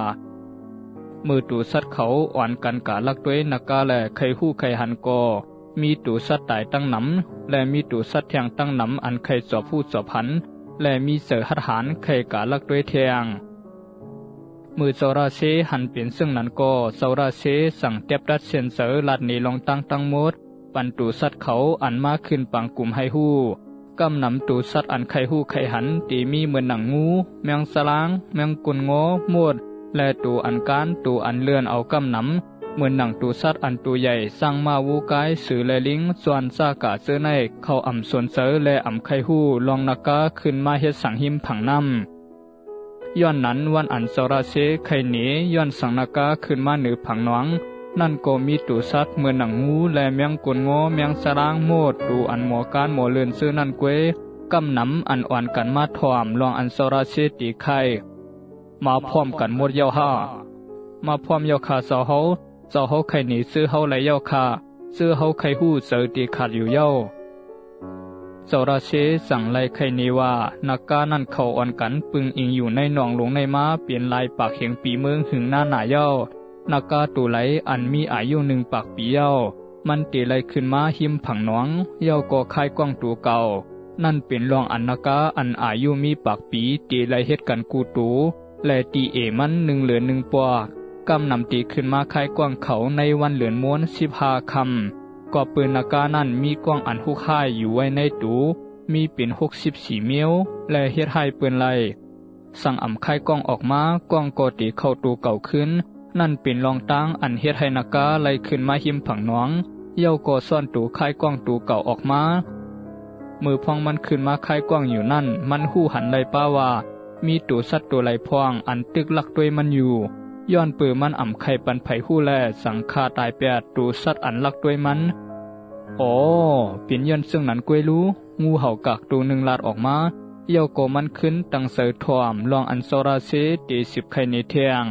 มือตูซัดเขาอ่อนกันกาลักด้วยนากาและไขหู้ไขหันก็มีตูซัดตายตั้งน้ำและมีตูซัดแทงตั้งน้ำอันไขสอบผู้สอบหันและมีเสือหัดหานไขกาลักด้วยแทงมือโซราเซหันเปลี่ยนซึ่งนั้นก็โซราเซสั่งเต็บรัดเซนเซอร์ลัดนี้ลองตั้งหมดปันตูซัดเขาอันมากขึ้นปังกลุ่มให้หู้กำนำตูซัดอันไขหู้ไขหันตีมีเหมือนหนังงูแมงสลางแมงกุนงอหมดและตูอันการตูอันเลื่อนเอากำนำเหมือนหนังตูซัดอันตูใหญ่สร้างมาวูกายสื่อและลิงส่วนซากาเสื้อในเข้าอ่ำส่วนเสือและอ่ำไขหู้ลองนากาขึ้นมาเฮ็ดสังหิมผังน้ำย้อนนั้นวันอันโซราเซไขหนีย้อนสังนากาขึ้นมาเหนือผังหนองนั่นก็มีตูซัดเหมือนหนังงูและแมงกุนงอแมงสลางโมดตูอันหมอการหมอเลื่อนซื้อนั่นเกวกำนำอันอ่อนกันมาถ่อมลองอันโซราเซตีไข่มาพร้อมกันหมดเย้าห้ามาพร้อมเย้าคาเจ้าเขาไข่หนีซื้อเฮาไหลเย้าคาซื้อเฮาไข่หู้เสือตีขาดอยู่เย้าโซราเชสั่งไล่ไข่หนีว่านักกานั่นเขาอ่อนกันปึงอิงอยู่ในหนองหลงในม้าเปลี่ยนลายปากเหียงปีเมืองหึงหน้าหนาเย้านักกาตูไหลอันมีอายุ1 ปากปีเย้ามันตีไหลขึ้นมาหิมผังหนองเย้าก็คายกว้างตัวเก่า นั่นเป็นรองอันนากาอันอายุมีปากปีตีไลเฮ็ดกันกูตูและตีเอมัน1เหลือ1ปอกกำนำตีขึ้นมาคายกว้างเขาในวันเหลือนม้วน15คำก็ปืนนากานั่นมีกว้างอันหุกค่ายอยู่ไว้ในตูมีเป็น64เมียวและเฮ็ดให้ปืนไลสั่งอ่ำคายกล้องออกมากล้องก็ตีเข้าตูเก่าขึ้นนั่นเป็นรองตั้งอันเฮ็ดให้นากาไลขึ้นมาหิมผังน้องเย้าก็ซ่อนตูคายกล้องตูเก่าออกมามือพองมันขึ้นมาคายกว้างอยู่นั่นมันหู้หันไลป้าว่ามีตูสัตว์ตัวไหลพองอันตึกลักด้วยมันอยู่ย้อนปือมันอ่ำไข่ปันไผ่หู้แลสังคาตายแปดตูสัตว์อันลักด้วยมันอ๋อเป็นย้อนซึ่งนั้นกวยรู้งูเห่ากักตัวหนึ่งลาดออกมาเย้าก็มันขึ้นตั้งเสยถ่วมลองอันโซราเซตี10ไข่ในเทียง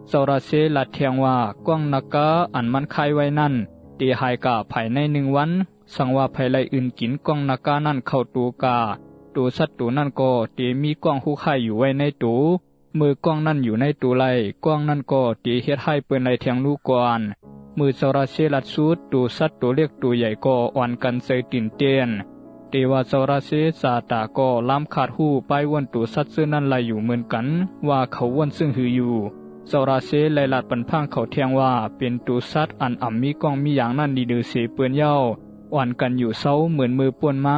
โซราเซลาดเทียงว่ากว้างนากาอันมันคายไว้นั่นตีหายกาภายใน1วันสั่งว่าภัยไลอื่นกินกล้องนากานั่นเข้าตูกาตูสัตว์ตูนั่นก็ตีมีกล้องหู้ไข่อยู่ไว้ในตูมือกล้องนั่นอยู่ในตูไลกล้องนั่นก็ตีเฮ็ดให้เปิ้นไลเทียงลูกก่อนมือโซราเซลัดสูดตูสัตว์ตัวเล็กตัวใหญ่ก็อ่อนกันเสยตินเตียนตีว่าโซราเซซาตาก็ล้ำขาดหู้ไปวนตูสัตว์ซึ่งนั่นไลอยู่เหมือนกันว่าเขาวนซึ่งหืออยู่โซราเซไลลัดปันพังเขาเทียงว่าเป็นตูสัตว์อันอ่ำมีกล้องมีอย่างนั่นดีดือเสเปื้อนเย้าอ่อนกันอยู่เศร้าเหมือนมือป่วนมา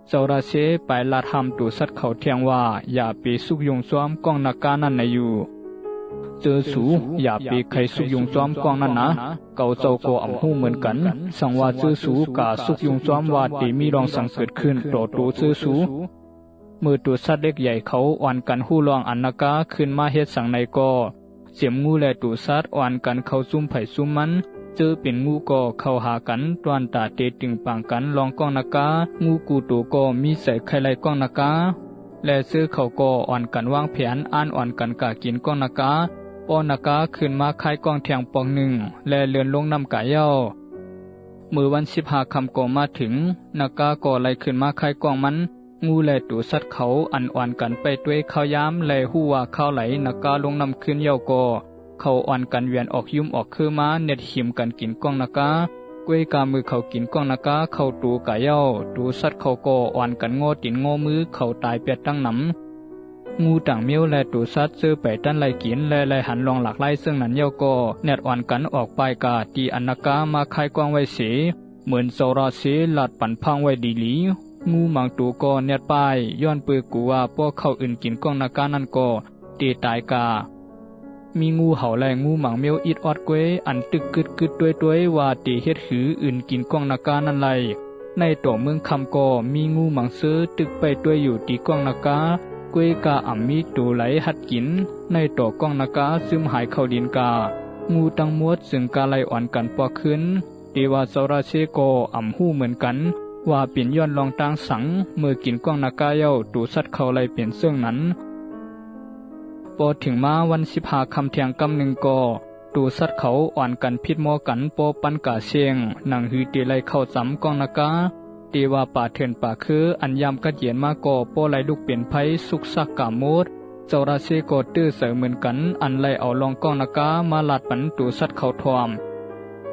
โซราเซไปลาทำตูสัตว์เขาเทียงว่าอย่าไปสุกยงซ้อมกล้องนากานั่นในอยู่เจอสูอย่าไปใครสุกยงซ้อมกล้องนั่นนะเก่าเจ้าก็อ่ำหู้เหมือนกันสังว่าเจอสูกาสุกยงซ้อมว่าตีมีรองสังเกิดขึ้นต่อตูเจอสูมือตูสัตว์เล็กใหญ่เขาอ่อนกันหู้รองอันนากาขึ้นมาเฮ็ดสังในก็เสียมงูและตูสัตว์อ่อนกันเข้าซุ่มไผ่ซุ่มมันเจอเป็นงูก็เข้าหากันตวนตาเตตึงปางกันลองกล้องนากางูกูตัวก็มีใส่ไข่ไลกล้องนากาและซื้อเขาก็อ่อนกันวางแผนอ่านอ่อนกันกะกินกล้องนากาปอนากาขึ้นมาคายกล้องเทียงปองหนึ่งและเลื่อนลงน้ำกะเย้ามือวัน15คำก็มาถึงนากาก็ไล่ขึ้นมาคายกล้องมันงูและตูสัตว์เขาอันอ่อนกันไปด้วยข้าวยามและหู้ว่าข้าวไหลนากาลงน้ำขึ้นเย้าก็เขาอ่อนกันเวียนออกยุ่มออกคือมาเน็ดหิมกันกินกล้องนากากวยกามือเขากินกล้องนากาเข้าตูกะเย้าตูสัตว์เขาก็อ่อนกันโง่ตินโง่มือเขาตายเปียดตั้งหนำงูต่างเมียวและตูสัตว์ซื้อไปตั้นไลกินและไลหันลองหลักไล่ซึ่งนั้นเย้าก็เน็ดอ่อนกันออกไปกาตีอันนากามาคายกล้องไว้เสียเหมือนโซราเซหลัดปั่นพังไว้ดีหลีงูมังตูก็เน็ดไปย้อนปือกูว่าพวกเขาอื่นกินกล้องนากานั่นก็ตีตายกามีงูเห่าและงูหมังเมียวอิดออดกวยอันตึกกึดกึดด้วยว่าตีเฮ็ดหืออื่นกินกล้องนากานั่นไลในตัวเมืองคำก็มีงูหมังซื้อตึกไปด้วยอยู่ตีกล้องนากากวยกาอ่ำมีตูไหลหัดกินในตัวกล้องนากาซึมหายเข้าดินกางูตังมวดซึ่งกาไลอ่อนกันปอขึ้นตีว่าโซราเซโกอ่ำหู้เหมือนกันว่าเปลี่ยนย้อนลองตั้งสังเมื่อกินกล้องนากาเย้าตูสัตว์เขาไลเปลี่ยนเสื่องนั้นพอถึงมาวัน15คำเทียงกำหนึ่งก็ตูสัตว์เขาอ่อนกันพิษมอกันปอปันกาเชียงหนังหือตีไลเข้าจำกองนากาตีว่าป่าเถื่อนป่าคืออันยำกัดเย็นมาก่อปอไลลูกเปลี่ยนไผสุกซักกาโมดเจ้าราเซก็ตื้อเสือเหมือนกันอันไลเอาลองกองนากามาลาดปันตูสัตว์เขาทวม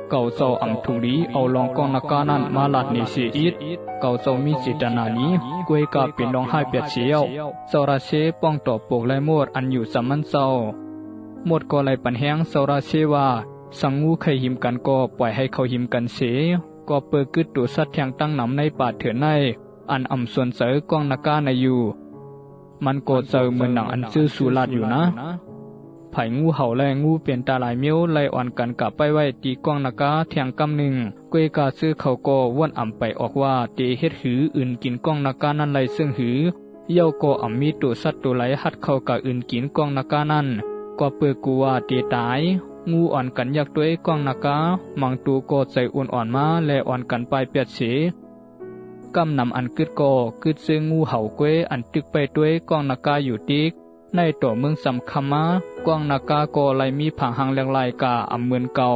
เก่าเจ้าอ่ำทุลีเอาลองกองนากานั่นมาลาดเนเสียอิดเก่าเจ้ามีเจตนานี้กวยกาเป็นลองให้เปียดเสียวเจ้าราเซป้องต่อปกไลโมดอันอยู่สามันเจ้าหมดก็ไลปันแห้งเจ้าราเซว่าสังงูใครหิมกันก็ปล่อยให้เขาหิมกันเสียก็เปิดกึดตัวสัตว์แทงตั้งหนำในป่าเถื่อนในอันอ่ำส่วนเสยกองนากาในอยู่มันก็เจอเหมือนหนังอันซื่อสุราดอยู่นะไผ่งูเห่าและงูเปลี่ยนตาลายเมี้ยวไล่อ่อนกันกลับไปไว้ตีกองนากาเทียงกำหนึ่งกวยกาซื้อเขาก็ว่นอ่ำไปออกว่าตีเฮ็ดหืออื่นกินกองนากานั่นไล่ซึ่งหือเย้าก็อ่ำมีตัวสัตว์ตัวไหลหัดเข้ากะอื่นกินกองนากานั่นก็เปิดกูว่าตีตายงูอ่อนกันยักด้วยกองนากามังตูก็ใจอ่อนอ่อนมาและอ่อนกันไปเปียดเสกำนำอันกึดก็กึดซึ่งงูเห่ากวยอันตึกไปด้วยกองนากาอยู่ติกในตัวเมืองสำคัญมากวางนากาโกไลมีผังหังเลียงลายกาอำเมือนเก่า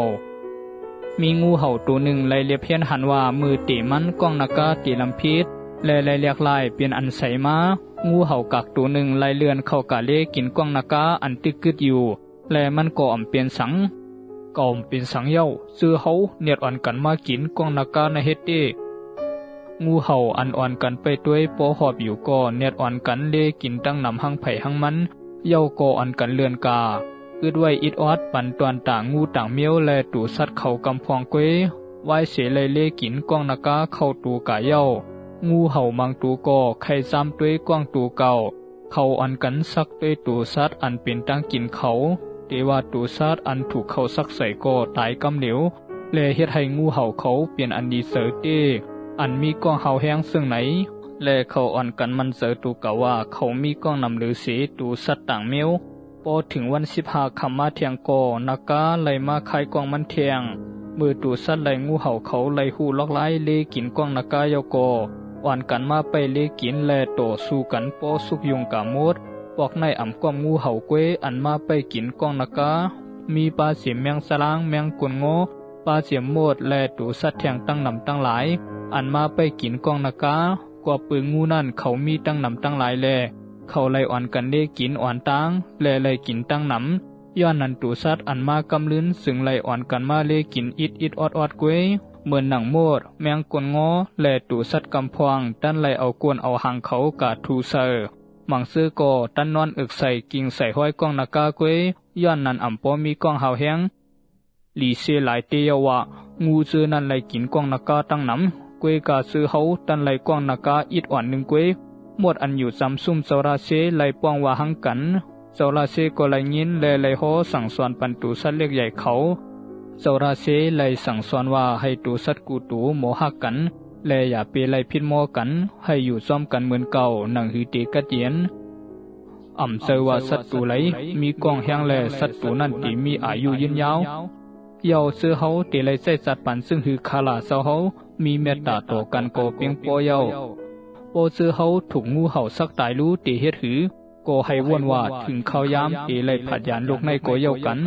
มีงูเห่าตัวหนึ่งไลเลียเพียนหันว่ามือตีมันกวางนากาตีลำพิษและไลเลียกลายเป็นอันใสมางูเห่ากักตัวหนึ่งไลเลื่อนเข้ากาเล่กินกวางนากาอันตึกกึดอยู่และมันก็อำเปลี่ยนสังก็อำเป็นสังเย้าซื้อเฮาเนียดอ่อนกันมากินกวางนากาในเฮ็ดเด งูเห่าอันอ่อนกันไปด้วยปอหอบอยู่ก่อเน็ดอ่อนกันเลกินตั้งนำหังไผ่หังมันเย้าก่ออ่อนกันเลือนกาอึดไว้อิดออดปันตวนต่างงูต่างเมียวและตูสัตว์เขากำพองเกวไว้เสียเลยเลกินกองนากาเข้าตูกาเย้างูเห่ามังตูก่อไข่ซ้ำด้วยกว้างตูเก่าเขาอ่อนกันซักด้วยตูสัตว์อันเป็นตั้งกินเขาเทว่าตูสัตว์อันถูกเขาซักใส่ก่อตายกำเหลวและเฮ็ดให้งูเห่าเขาเปลี่ยนอันดีเสือเต้อันมีกองเห่าแห้งซึ่งไหนและเขาอ่อนกันมันเสือตูกะว่าเขามีกองนำหรือเสตูสัตว์ต่างเมียวพอถึงวัน15ค่ำมาเที่ยงก่อนากาไหลมาคายกองมันเที่ยงมือตูสัตว์ไหลงูเห่าเขาไหลหูล็อกไล่เลกินกองนากาเยาก่ออ่อนกันมาไปเลกินและต่อสู้กันปอสุกยุงกามดปอกในอ่ำก้อมงูเห่าเกวอันมาไปกินกองนากามีปลาเสียมแมงสลางแมงกวนโง่ปลาเสียมโมดและตูสัตว์แทงตั้งนำตั้งหลายอันมาไปกินกองนากากว่าปืนงูนั่นเขามีตั้งนำตั้งหลายแลเขาไล่อ่อนกันได้กินอ่อนตังและไล่กินตั้งนำย้อนนันตูสัตว์อันมากำลื้นซึ่งไล่อ่อนกันมาเลกินอิดออดเกวยเหมือนหนังโมดแมงกวนงอและตูสัตว์กำพวงตั้นไล่เอากวนเอาหางเขากาทูเซอร์มังซื้อก่อตั้นนอนอึกใส่กิ่งใส่ห้อยกองนากาเกวยย้อนนันอ่ำปอมีกองหาวแห้งหลีเซหลายเตียวะงูเจอนั่นไล่กินกองนากาตั้งนำเกวยกาซื้อเขาตั้นไล่กองนากาอิดอ่อนหนึ่งเกวยหมดอันอยู่ซ้ำซุ่มเซาราเซไล่ป้องว่าหังกันเซาราเซก็ไล่ยินและไล่โหสั่งสอนปันตูสัตว์เล็กใหญ่เขาเซาราเซไล่สั่งสอนว่าให้ตูสัตว์กูตูโมหักกันและอย่าเปไล่พิษโมกันให้อยู่ซ้อมกันเหมือนเก่าหนังหือตีกัดเย็นอ่ำเซว่าสัตว์ตูไหลมีกองแห้งและสัตว์ตูนั่นที่มีอายุยืนยาวเยาเสือเขาตีไล่ใส่สัตว์ปันซึ่งหือคาลาเซาเขามีเมตตาต่อกันโกเปียงปอเยาโอซื้อเขาถูกงูเห่าสักตายรู้ตีเฮ็ดหือก็ให้วนว่าถึงเขายามตีไล่ผัดยานลูกในโกเยากัน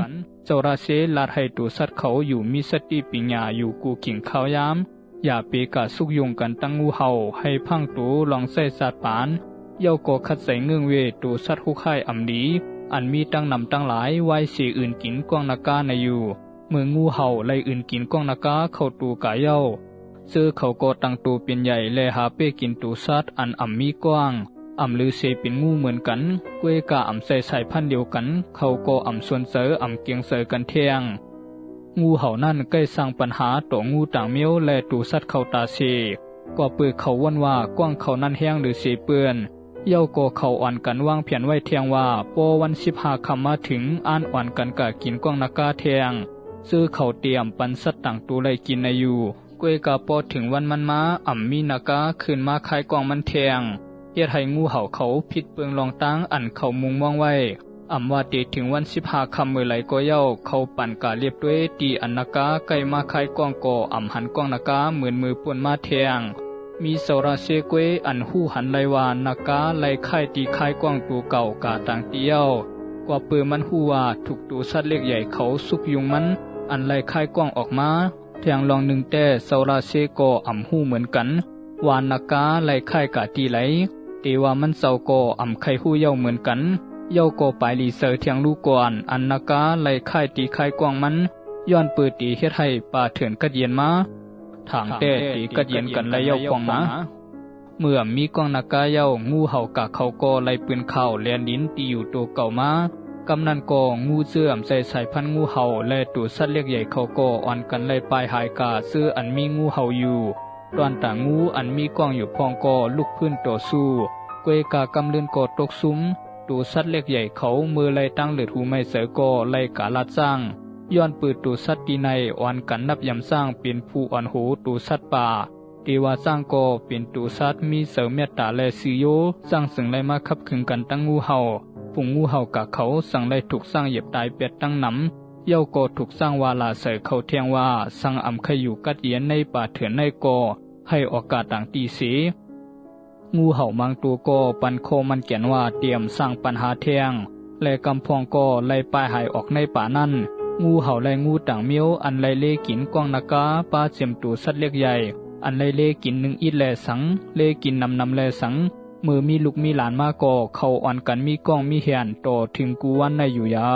เจ้าราเซลาดให้ตูสัตว์เขาอยู่มีสติปัญญาอยู่กูกิ่งเขายามอย่าเปกาสุกยุงกันตั้งงูเห่าให้พังตูลองใส่สัตว์ปานเย้าก็คัดใส่เงื่องเวตูสัตว์คู่ค่ายอำดีอันมีตั้งนำตั้งหลายไว้เสียอื่นกินกองนากาในอยู่เมื่องูเห่าไล่อื่นกินกองนากาเข้าตูกาเย้าซื้อเขาก็ตั้งตูเป็นใหญ่และหาเป้กินตูสัตว์อันอ่ำมีกว้างอ่ำลือเสเป็นงูเหมือนกันกวยกาอ่ำใส่สายพันธุ์เดียวกันเขาก็อ่ำส่วนเสออ่ำเกียงเสอกันเทียงงูเห่านั่นใกล้สร้างปัญหาต่องูต่างเมียวและตูสัตว์เขาตาเสก็เปือเขาวนว่ากว้างเขานั่นแห้งหรือเสเปื้อนเย้าก็เขาอ่อนกันวางเพียนไว้เทียงว่าปอวัน15ค่ำมาถึงอ่านอ่อนกันกะกินกว้างนากาเทียงซื้อเขาเตรียมปันสัตว์ต่างตูไล่กินในอยู่กวยกาปอถึงวันมันมาอ่ำมีนากาขึ้นมาคายกองมันเทียงเฮ็ดให้งูเห่าเขาผิดเปลืองรองตั้งอันเขามุงมองไว้อ่ำว่าตีถึงวัน15ค่ำมื้อไหลก็เย้าเขาปั่นกาเรียบด้วยตีอันนากาใกล้มาคายกองก่ออ่ำหันกองนากาเหมือนมือป่วนมาเทียงมีเสาราเซกวยอันหู้หันไลวานนากาไลค่ายตีค่ายกองตูเก่ากาต่างเตียวกว่าเปือมันหู้ว่าถูกตูสัตว์เล็กใหญ่เขาสุกยุงมันอันไลค่ายกองออกมาเทียงลองหนึ่งแต่เสาราเซก็อ่ำหู้เหมือนกันวานนากาไลค่ายกาตีไหลตีว่ามันเสาก็อ่ำไข่หู้เย้าเหมือนกันเย้าก็ปลายลีเซอเทียงลูกก่อนอันนากาไลค่ายตีค่ายกองมันย้อนปืนตีเฮ็ดให้ป่าเถื่อนกัดเย็นมาทางแต่ตีกัดเย็นกันไลเย้ากองนะเมื่อมีกองนากาเย้างูเห่ากะเขาก็ไลปืนเข้าแลนดินตีอยู่ตัวเก่ามากำนันก็งูเสื่อมใส่สายพันธุ์งูเห่าและตูสัตว์เล็กใหญ่เขาก็อ่อนกันไลปลายหายกาซื้ออันมีงูเห่าอยู่ตอนต่างงูอันมีกองอยู่พองก็ลุกพื้นต่อสู้กวยกากำลืนก็ตกซุ้มตูสัตว์เล็กใหญ่เขามือไลตั้งเลือดหูไม่เสือก็ไลกาลัดสร้างย้อนปืนตูสัตว์ตีในอ่อนกันนับยำสร้างเป็นผู้อ่อนหูตูสัตว์ป่าตีว่าสร้างก็เป็นตูสัตว์มีเสือเมตตาและสิโยสร้างสึงไลมาขับขึงกันตั้งงูเห่าฝูงงูเห่ากะเขาสั่งไล่ถูกสร้างเหยียบตายเป็ดตั้งนำเย้าก็ถูกสร้างวาลาเสยเขาเทียงว่าสั่งอ่ำขอยู่กัดเย็นในป่าเถื่อนในกอให้โอกาสต่างตีสีงูเห่ามังตัวก็ปันโคมันเขียนว่าเตรียมสร้างปัญหาเทียงและกำพองก็ไล่ป้ายหายออกในป่านั่นงูเห่าไล่งูต่างเมียวอันไล่เล่กินกองนากาป้าเจียมตูสัตว์เล็กใหญ่อันไล่เล่กินหนึ่งอิดแลสังเล่กินนำแลสังมือมีลูกมีหลานมาก่อเขาอ่อนกันมีก้องมีเหียนต่อถึงกูวันในอยู่ยา